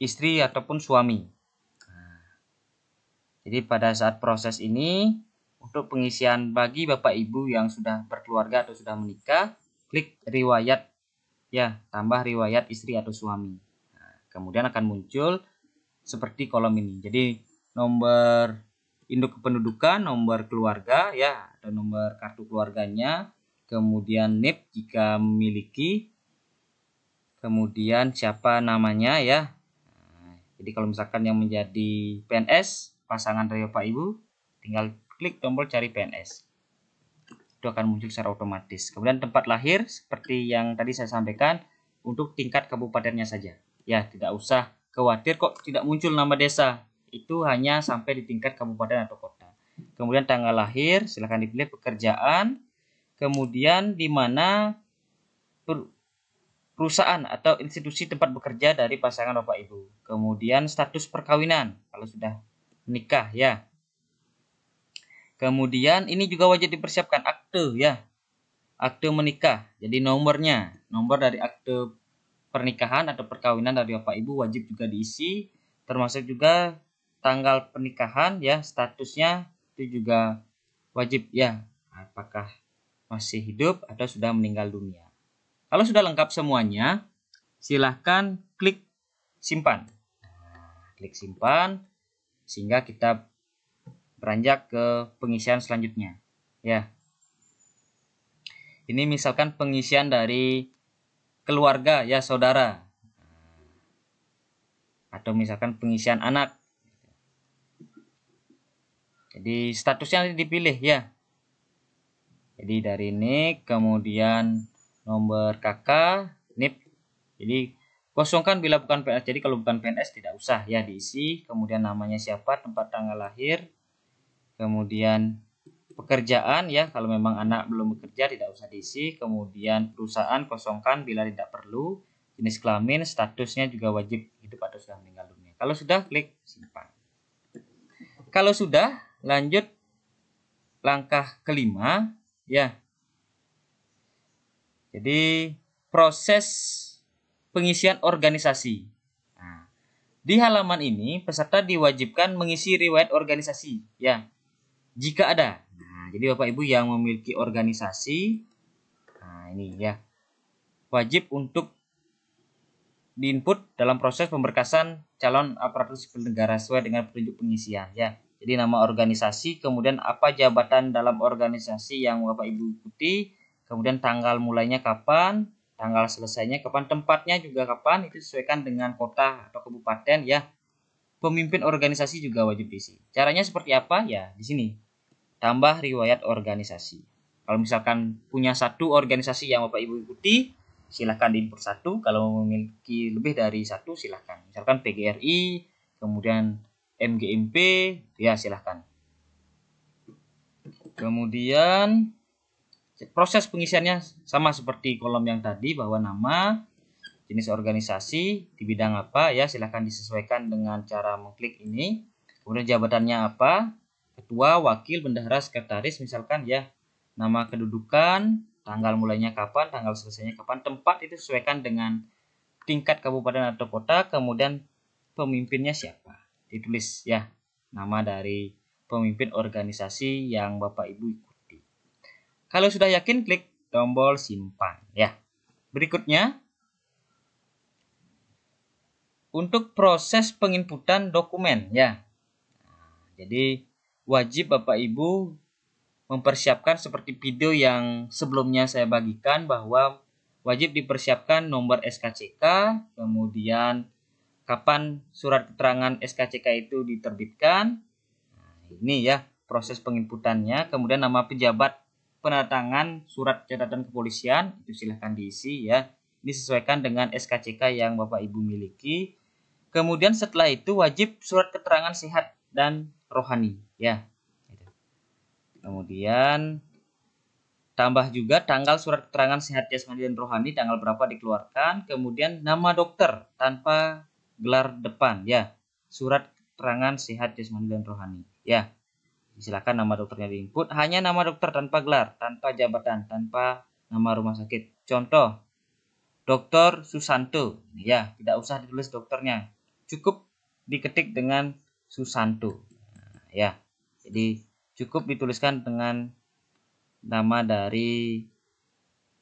istri ataupun suami. Nah, jadi pada saat proses ini untuk pengisian bagi Bapak Ibu yang sudah berkeluarga atau sudah menikah, klik riwayat ya, tambah riwayat istri atau suami. Nah, kemudian akan muncul seperti kolom ini. Jadi nomor induk kependudukan, nomor keluarga ya, atau nomor kartu keluarganya, kemudian NIP jika memiliki, kemudian siapa namanya ya. Jadi kalau misalkan yang menjadi PNS pasangan dari Bapak Ibu, tinggal klik tombol cari PNS. Itu akan muncul secara otomatis. Kemudian tempat lahir seperti yang tadi saya sampaikan untuk tingkat kabupatennya saja. Ya, tidak usah khawatir kok tidak muncul nama desa. Itu hanya sampai di tingkat kabupaten atau kota. Kemudian tanggal lahir, silahkan dipilih pekerjaan, kemudian di mana perusahaan atau institusi tempat bekerja dari pasangan Bapak Ibu. Kemudian status perkawinan kalau sudah menikah ya. Kemudian ini juga wajib dipersiapkan akte ya. Akte menikah. Jadi nomornya, nomor dari akte pernikahan atau perkawinan dari Bapak Ibu wajib juga diisi, termasuk juga tanggal pernikahan ya, statusnya itu juga wajib ya, apakah masih hidup atau sudah meninggal dunia. Kalau sudah lengkap semuanya, silahkan klik simpan. Klik simpan sehingga kita beranjak ke pengisian selanjutnya ya. Ini misalkan pengisian dari keluarga ya, saudara, atau misalkan pengisian anak. Jadi statusnya dipilih ya. Jadi dari NIK, kemudian nomor KK, NIP. Jadi kosongkan bila bukan PNS. Jadi kalau bukan PNS tidak usah ya diisi. Kemudian namanya siapa, tempat tanggal lahir, kemudian pekerjaan ya, kalau memang anak belum bekerja tidak usah diisi. Kemudian perusahaan kosongkan bila tidak perlu. Jenis kelamin, statusnya juga wajib hidup atau sudah meninggal dunia. Kalau sudah, klik simpan. Kalau sudah, lanjut langkah kelima ya. Jadi proses pengisian organisasi. Nah, di halaman ini peserta diwajibkan mengisi riwayat organisasi ya, jika ada. Nah, jadi Bapak Ibu yang memiliki organisasi, nah ini ya, wajib untuk diinput dalam proses pemberkasan calon aparatur sipil negara sesuai dengan petunjuk pengisian ya. Jadi nama organisasi, kemudian apa jabatan dalam organisasi yang Bapak Ibu ikuti, kemudian tanggal mulainya kapan, tanggal selesainya kapan, tempatnya juga kapan, itu disesuaikan dengan kota atau kabupaten ya. Pemimpin organisasi juga wajib diisi. Caranya seperti apa ya? Di sini tambah riwayat organisasi. Kalau misalkan punya satu organisasi yang Bapak Ibu ikuti, silahkan diinput satu. Kalau memiliki lebih dari satu, silahkan. Misalkan PGRI, kemudian MGMP, ya silahkan. Kemudian proses pengisiannya sama seperti kolom yang tadi, bahwa nama, jenis organisasi, di bidang apa, ya silahkan disesuaikan dengan cara mengklik ini. Kemudian jabatannya apa, ketua, wakil, bendahara, sekretaris, misalkan ya. Nama kedudukan, tanggal mulainya kapan, tanggal selesainya kapan, tempat itu sesuaikan dengan tingkat kabupaten atau kota, kemudian pemimpinnya siapa, ditulis ya, nama dari pemimpin organisasi yang Bapak Ibu ikuti. Kalau sudah yakin, klik tombol simpan ya. Berikutnya, untuk proses penginputan dokumen ya. Jadi wajib Bapak Ibu mempersiapkan seperti video yang sebelumnya saya bagikan, bahwa wajib dipersiapkan nomor SKCK, kemudian kapan surat keterangan SKCK itu diterbitkan. Nah, ini ya proses penginputannya. Kemudian nama pejabat penatangan surat catatan kepolisian itu silahkan diisi ya. Disesuaikan dengan SKCK yang Bapak Ibu miliki. Kemudian setelah itu wajib surat keterangan sehat dan rohani ya. Kemudian tambah juga tanggal surat keterangan sehat jasmani dan rohani, tanggal berapa dikeluarkan. Kemudian nama dokter tanpa gelar depan ya. Surat keterangan sehat jasmani dan rohani ya. Silakan nama dokternya diinput. Hanya nama dokter tanpa gelar, tanpa jabatan, tanpa nama rumah sakit. Contoh, Dr. Susanto ya, tidak usah ditulis dokternya. Cukup diketik dengan Susanto. Nah, ya. Jadi cukup dituliskan dengan nama dari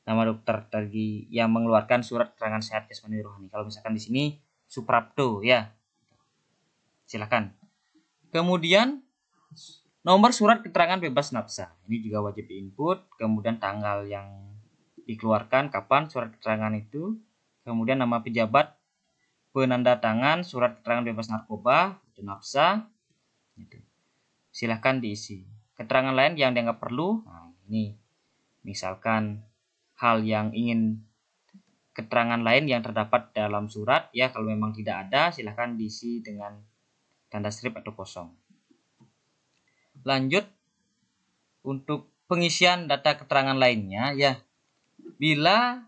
nama dokter tadi yang mengeluarkan surat keterangan sehat jasmani rohani. Kalau misalkan di sini Suprapto ya, silakan. Kemudian nomor surat keterangan bebas nafsa. Ini juga wajib diinput. Kemudian tanggal yang dikeluarkan, kapan surat keterangan itu. Kemudian nama pejabat penanda tangan surat keterangan bebas narkoba, itu nafsa. Gitu. Silahkan diisi. Keterangan lain yang dianggap perlu. Nah, ini misalkan hal yang ingin keterangan lain yang terdapat dalam surat, ya kalau memang tidak ada silahkan diisi dengan tanda strip atau kosong. Lanjut untuk pengisian data keterangan lainnya, ya bila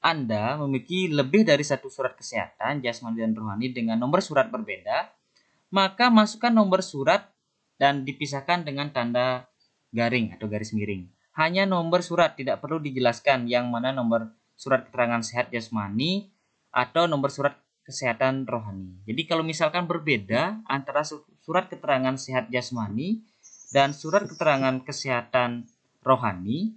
Anda memiliki lebih dari satu surat kesehatan jasmani dan rohani dengan nomor surat berbeda, maka masukkan nomor surat dan dipisahkan dengan tanda garing atau garis miring. Hanya nomor surat, tidak perlu dijelaskan yang mana nomor surat keterangan sehat jasmani atau nomor surat kesehatan rohani. Jadi kalau misalkan berbeda antara surat keterangan sehat jasmani dan surat keterangan kesehatan rohani,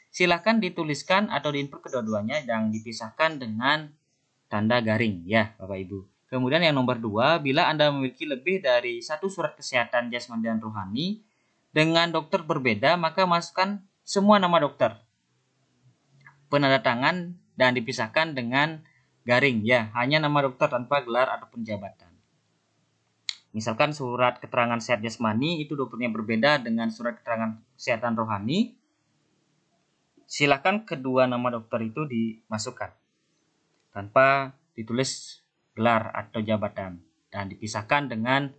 silakan dituliskan atau diinput kedua-duanya yang dipisahkan dengan tanda garing, ya Bapak Ibu. Kemudian yang nomor 2, bila Anda memiliki lebih dari satu surat kesehatan jasmani dan rohani dengan dokter berbeda, maka masukkan semua nama dokter, penanda tangan, dan dipisahkan dengan garing, ya hanya nama dokter tanpa gelar ataupun jabatan. Misalkan surat keterangan sehat jasmani itu dokternya berbeda dengan surat keterangan kesehatan rohani, silakan kedua nama dokter itu dimasukkan tanpa ditulis gelar atau jabatan dan dipisahkan dengan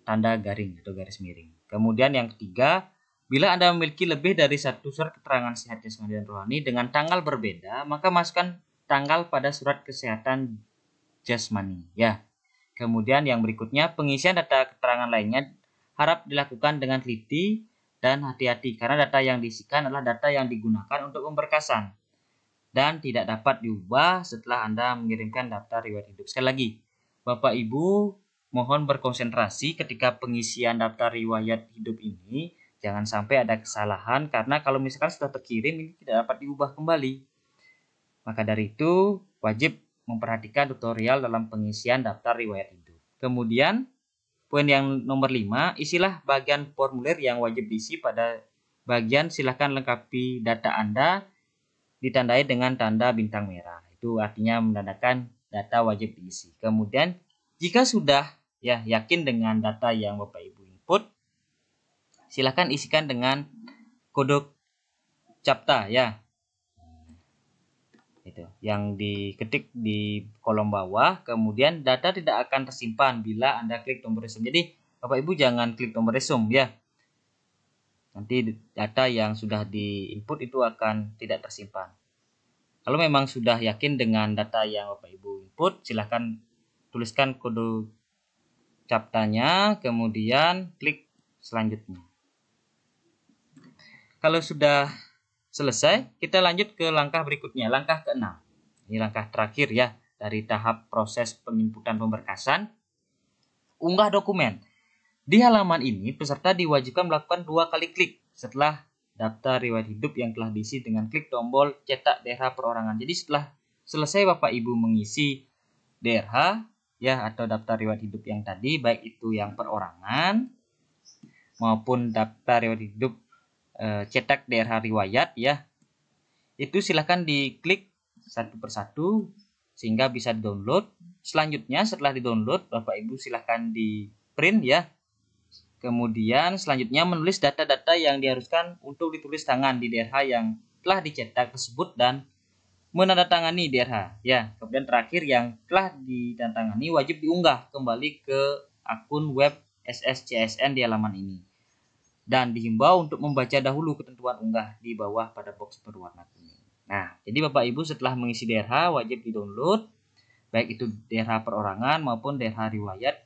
tanda garing atau garis miring. Kemudian yang ketiga, bila Anda memiliki lebih dari satu surat keterangan sehat jasmani dan rohani dengan tanggal berbeda, maka masukkan tanggal pada surat kesehatan jasmani, ya. Kemudian yang berikutnya, pengisian data keterangan lainnya harap dilakukan dengan teliti dan hati-hati karena data yang diisikan adalah data yang digunakan untuk pemberkasan dan tidak dapat diubah setelah Anda mengirimkan daftar riwayat hidup. Sekali lagi, Bapak Ibu mohon berkonsentrasi ketika pengisian daftar riwayat hidup ini, jangan sampai ada kesalahan karena kalau misalkan sudah terkirim ini tidak dapat diubah kembali. Maka dari itu wajib memperhatikan tutorial dalam pengisian daftar riwayat hidup. Kemudian poin yang nomor 5, isilah bagian formulir yang wajib diisi. Pada bagian silahkan lengkapi data Anda ditandai dengan tanda bintang merah. Itu artinya menandakan data wajib diisi. Kemudian jika sudah yakin dengan data yang Bapak Ibu input, silahkan isikan dengan kode CAPTCA, ya. Itu yang diketik di kolom bawah. Kemudian data tidak akan tersimpan bila Anda klik tombol resume. Jadi Bapak Ibu jangan klik tombol resume, ya. Nanti data yang sudah diinput itu akan tidak tersimpan. Kalau memang sudah yakin dengan data yang Bapak Ibu input, silahkan tuliskan kode CAPTCA, kemudian klik selanjutnya. Kalau sudah selesai, kita lanjut ke langkah berikutnya, langkah ke-6. Ini langkah terakhir, ya, dari tahap proses penginputan pemberkasan. Unggah dokumen. Di halaman ini, peserta diwajibkan melakukan 2 kali klik setelah daftar riwayat hidup yang telah diisi dengan klik tombol cetak DRH perorangan. Jadi setelah selesai Bapak Ibu mengisi DRH, ya, atau daftar riwayat hidup yang tadi, baik itu yang perorangan maupun daftar riwayat hidup cetak DRH riwayat, ya, itu silahkan diklik satu persatu sehingga bisa download. Selanjutnya setelah di-download, Bapak Ibu silahkan di print, ya. Kemudian selanjutnya menulis data-data yang diharuskan untuk ditulis tangan di DRH yang telah dicetak tersebut dan menandatangani DRH, ya. Kemudian terakhir yang telah ditandatangani wajib diunggah kembali ke akun web SSCSN di halaman ini. Dan dihimbau untuk membaca dahulu ketentuan unggah di bawah pada box berwarna kuning. Nah, jadi Bapak Ibu setelah mengisi DRH wajib di-download, baik itu DRH perorangan maupun DRH riwayat,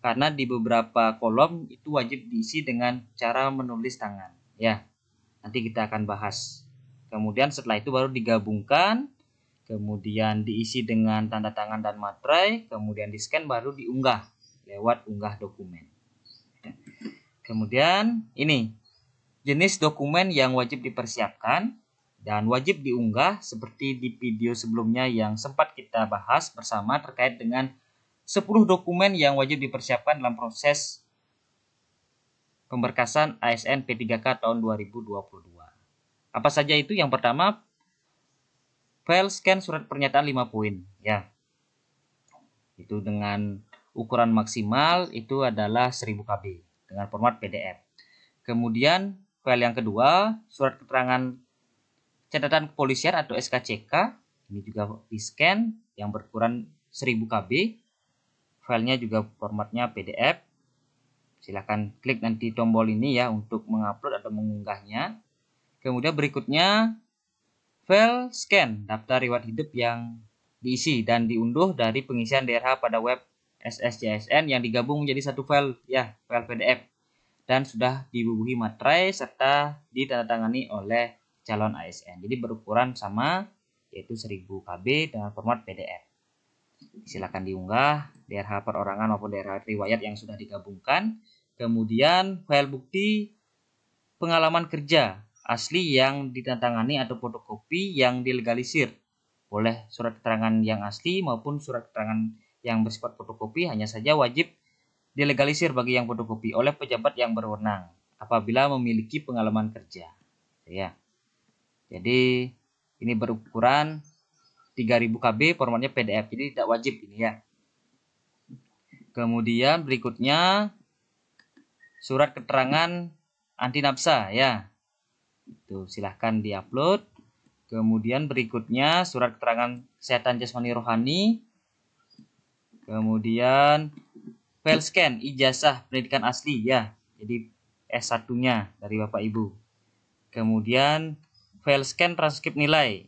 karena di beberapa kolom itu wajib diisi dengan cara menulis tangan, ya. Nanti kita akan bahas. Kemudian setelah itu baru digabungkan, kemudian diisi dengan tanda tangan dan materai, kemudian di-scan baru diunggah lewat unggah dokumen. Kemudian ini jenis dokumen yang wajib dipersiapkan dan wajib diunggah seperti di video sebelumnya yang sempat kita bahas bersama terkait dengan 10 dokumen yang wajib dipersiapkan dalam proses pemberkasan ASN P3K tahun 2022. Apa saja itu? Yang pertama, file scan surat pernyataan 5 poin ya. Itu dengan ukuran maksimal itu adalah 1000 KB dengan format PDF. Kemudian file yang kedua, surat keterangan catatan kepolisian atau SKCK, ini juga di-scan yang berukuran 1000 KB. Filenya juga formatnya PDF. Silahkan klik nanti tombol ini ya untuk mengupload atau mengunggahnya. Kemudian berikutnya file scan daftar riwayat hidup yang diisi dan diunduh dari pengisian DRH pada web SSCSN yang digabung menjadi satu file ya, file PDF dan sudah dibubuhi materai serta ditandatangani oleh calon ASN. Jadi berukuran sama yaitu 1000 KB dengan format PDF. Silakan diunggah DRH perorangan maupun DRH riwayat yang sudah digabungkan. Kemudian file bukti pengalaman kerja asli yang ditandatangani atau fotokopi yang dilegalisir. Boleh surat keterangan yang asli maupun surat keterangan yang bersifat fotokopi, hanya saja wajib dilegalisir bagi yang fotokopi oleh pejabat yang berwenang apabila memiliki pengalaman kerja. Ya. Jadi ini berukuran 3000 KB, formatnya PDF, jadi tidak wajib ini ya. Kemudian berikutnya surat keterangan anti nafsa ya. Itu silahkan diupload. Kemudian berikutnya surat keterangan kesehatan jasmani rohani. Kemudian file scan ijazah pendidikan asli ya. Jadi S1-nya dari Bapak Ibu. Kemudian file scan transkrip nilai.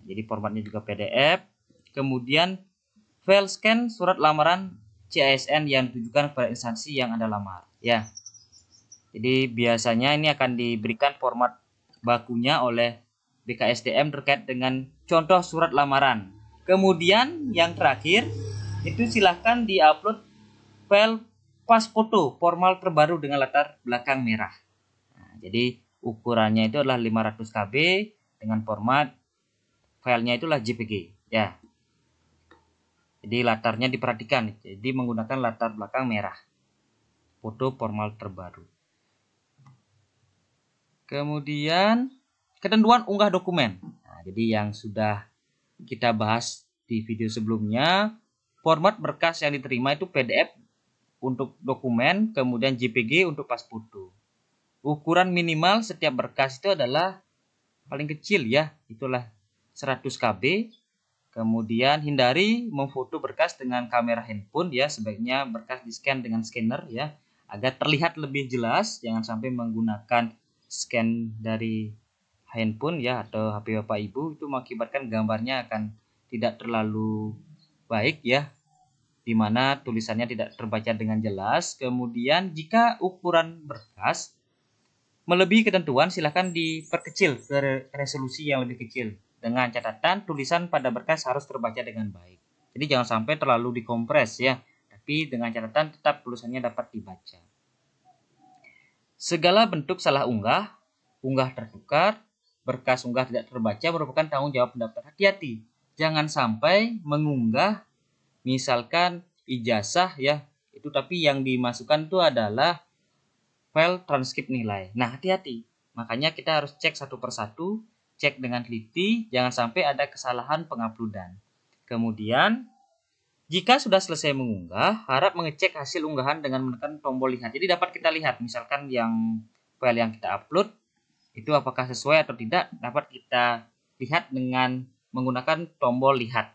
Jadi formatnya juga PDF. Kemudian file scan surat lamaran CASN yang ditujukan kepada instansi yang Anda lamar ya. Jadi biasanya ini akan diberikan format bakunya oleh BKSDM terkait dengan contoh surat lamaran. Kemudian yang terakhir itu silahkan diupload file pas foto formal terbaru dengan latar belakang merah. Nah, jadi ukurannya itu adalah 500 KB dengan format filenya itulah JPG ya. Jadi latarnya diperhatikan, jadi menggunakan latar belakang merah. Foto formal terbaru. Kemudian ketentuan unggah dokumen. Nah, jadi yang sudah kita bahas di video sebelumnya, format berkas yang diterima itu PDF untuk dokumen, kemudian JPG untuk pas foto. Ukuran minimal setiap berkas itu adalah paling kecil ya, itulah 100 KB. Kemudian hindari memfoto berkas dengan kamera handphone ya, sebaiknya berkas di-scan dengan scanner ya, agar terlihat lebih jelas. Jangan sampai menggunakan scan dari handphone ya atau HP Bapak Ibu, itu mengakibatkan gambarnya akan tidak terlalu baik ya, dimana tulisannya tidak terbaca dengan jelas. Kemudian jika ukuran berkas melebihi ketentuan, silahkan diperkecil ke resolusi yang lebih kecil. Dengan catatan tulisan pada berkas harus terbaca dengan baik. Jadi jangan sampai terlalu dikompres ya, tapi dengan catatan tetap tulisannya dapat dibaca. Segala bentuk salah unggah, unggah tertukar, berkas unggah tidak terbaca merupakan tanggung jawab pendaftar. Hati-hati, jangan sampai mengunggah misalkan ijazah ya, itu tapi yang dimasukkan itu adalah file transkrip nilai. Nah, hati-hati. Makanya kita harus cek satu persatu, cek dengan teliti, jangan sampai ada kesalahan penguploadan. Kemudian, jika sudah selesai mengunggah, harap mengecek hasil unggahan dengan menekan tombol lihat. Jadi dapat kita lihat, misalkan yang file yang kita upload, itu apakah sesuai atau tidak, dapat kita lihat dengan menggunakan tombol lihat.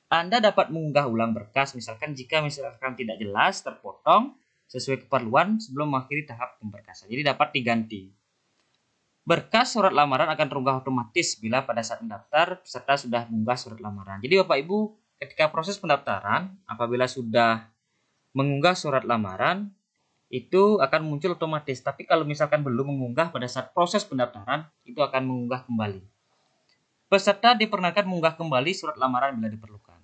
Anda dapat mengunggah ulang berkas, misalkan jika tidak jelas, terpotong, sesuai keperluan sebelum mengakhiri tahap pemberkasan. Jadi dapat diganti. Berkas surat lamaran akan terunggah otomatis bila pada saat mendaftar peserta sudah mengunggah surat lamaran. Jadi Bapak Ibu, ketika proses pendaftaran, apabila sudah mengunggah surat lamaran, itu akan muncul otomatis. Tapi kalau misalkan belum mengunggah pada saat proses pendaftaran, itu akan mengunggah kembali. Peserta diperkenankan mengunggah kembali surat lamaran bila diperlukan.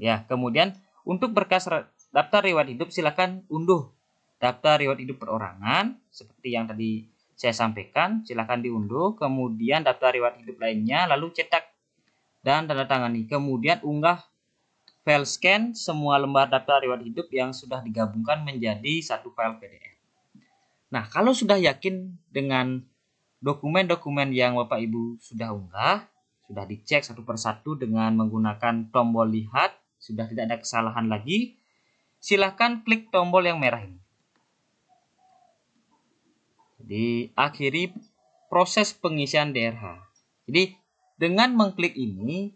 Ya, kemudian untuk berkas daftar riwayat hidup, silakan unduh daftar riwayat hidup perorangan seperti yang tadi saya sampaikan, silakan diunduh. Kemudian daftar riwayat hidup lainnya, lalu cetak dan tanda tangani. Kemudian unggah file scan semua lembar daftar riwayat hidup yang sudah digabungkan menjadi satu file PDF. Nah, kalau sudah yakin dengan dokumen-dokumen yang Bapak Ibu sudah unggah, sudah dicek satu persatu dengan menggunakan tombol lihat, sudah tidak ada kesalahan lagi, silakan klik tombol yang merah ini. Jadi, akhiri proses pengisian DRH. Jadi, dengan mengklik ini,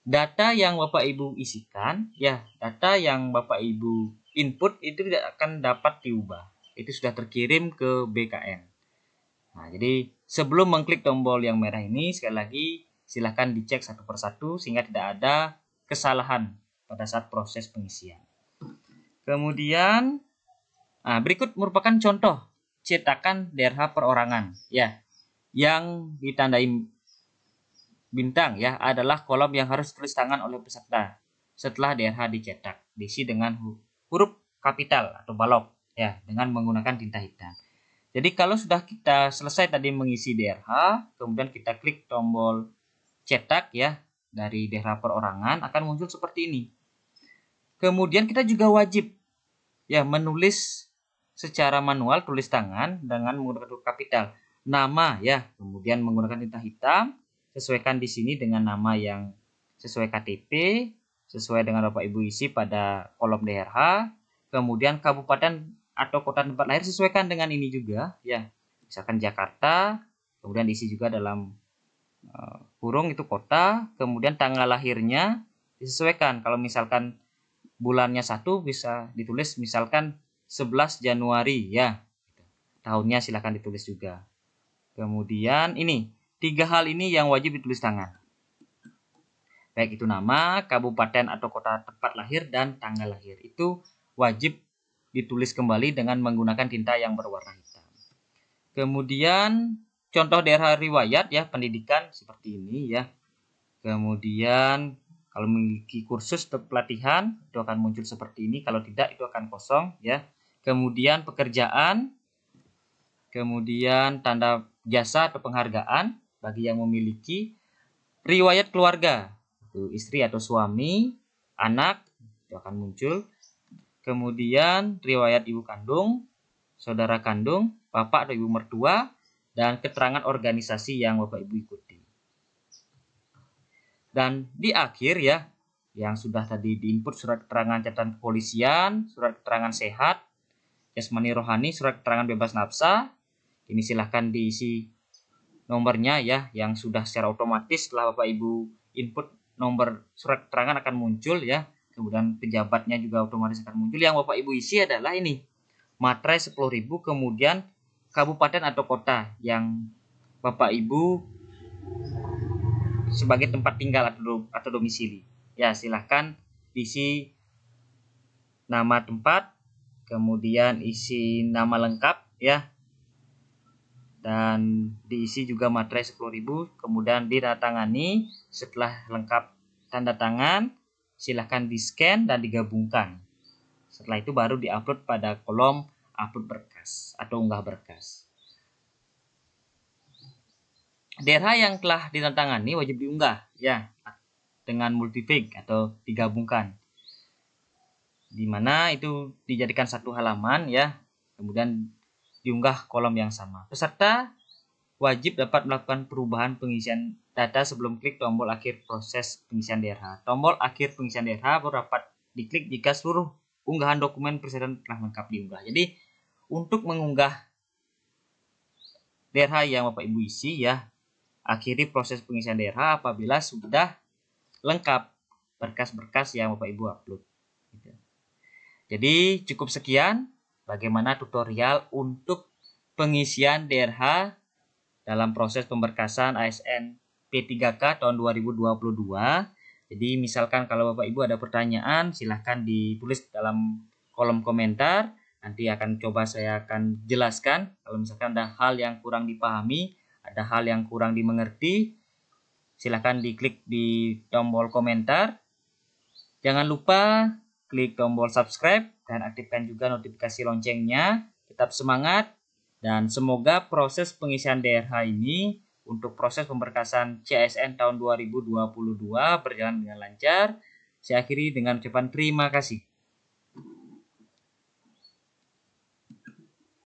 data yang Bapak Ibu isikan, ya, data yang Bapak Ibu input itu tidak akan dapat diubah. Itu sudah terkirim ke BKN. Nah, jadi sebelum mengklik tombol yang merah ini, sekali lagi silakan dicek satu persatu sehingga tidak ada kesalahan pada saat proses pengisian. Kemudian, berikut merupakan contoh cetakan DRH perorangan, ya, yang ditandai bintang, ya, adalah kolom yang harus tulis tangan oleh peserta setelah DRH dicetak, diisi dengan huruf kapital atau balok, ya, dengan menggunakan tinta hitam. Jadi kalau sudah kita selesai tadi mengisi DRH, kemudian kita klik tombol cetak, ya, dari DRH perorangan akan muncul seperti ini. Kemudian kita juga wajib, ya, menulis secara manual tulis tangan dengan menggunakan huruf kapital. Nama, ya, kemudian menggunakan tinta hitam, sesuaikan di sini dengan nama yang sesuai KTP, sesuai dengan Bapak Ibu isi pada kolom DRH, kemudian kabupaten atau kota tempat lahir sesuaikan dengan ini juga, ya, misalkan Jakarta, kemudian diisi juga dalam kurung itu kota, kemudian tanggal lahirnya disesuaikan. Kalau misalkan bulannya 1 bisa ditulis misalkan 11 Januari, ya, tahunnya silakan ditulis juga. Kemudian ini 3 hal ini yang wajib ditulis tangan, baik itu nama, kabupaten atau kota tempat lahir, dan tanggal lahir. Itu wajib ditulis kembali dengan menggunakan tinta yang berwarna hitam. Kemudian contoh daerah riwayat, ya, pendidikan seperti ini, ya. Kemudian kalau memiliki kursus atau pelatihan itu akan muncul seperti ini, kalau tidak itu akan kosong, ya. Kemudian pekerjaan, kemudian tanda jasa atau penghargaan bagi yang memiliki, riwayat keluarga, itu istri atau suami, anak itu akan muncul. Kemudian riwayat ibu kandung, saudara kandung, bapak atau ibu mertua, dan keterangan organisasi yang Bapak Ibu ikuti. Dan di akhir, ya, yang sudah tadi diinput surat keterangan catatan kepolisian, surat keterangan sehat, jasmani rohani, surat keterangan bebas nafsa. Ini silahkan diisi nomornya, ya, yang sudah secara otomatis setelah Bapak Ibu input nomor surat keterangan akan muncul, ya. Kemudian pejabatnya juga otomatis akan muncul. Yang Bapak Ibu isi adalah ini, materai 10.000, kemudian kabupaten atau kota yang Bapak Ibu sebagai tempat tinggal atau domisili. Ya, silahkan isi nama tempat, kemudian isi nama lengkap, ya, dan diisi juga materai 10.000, kemudian ditandatangani. Setelah lengkap tanda tangan, silahkan di scan dan digabungkan. Setelah itu baru diupload pada kolom upload berkas atau unggah berkas. DRH yang telah ditandatangani wajib diunggah, ya, dengan multifig atau digabungkan, di mana itu dijadikan satu halaman, ya, kemudian diunggah kolom yang sama. Peserta wajib dapat melakukan perubahan pengisian data sebelum klik tombol akhir proses pengisian DRH. Tombol akhir pengisian DRH baru dapat diklik jika seluruh unggahan dokumen persalinan telah lengkap diunggah. Jadi untuk mengunggah DRH yang Bapak Ibu isi, ya, akhiri proses pengisian DRH apabila sudah lengkap berkas-berkas yang Bapak Ibu upload. Jadi cukup sekian bagaimana tutorial untuk pengisian DRH dalam proses pemberkasan ASN P3K tahun 2022. Jadi misalkan kalau Bapak Ibu ada pertanyaan, silahkan ditulis dalam kolom komentar. Nanti saya akan jelaskan. Kalau misalkan ada hal yang kurang dipahami, ada hal yang kurang dimengerti, silahkan diklik di tombol komentar. Jangan lupa klik tombol subscribe dan aktifkan juga notifikasi loncengnya. Tetap semangat dan semoga proses pengisian DRH ini untuk proses pemberkasan CASN tahun 2022 berjalan dengan lancar. Saya akhiri dengan ucapan terima kasih.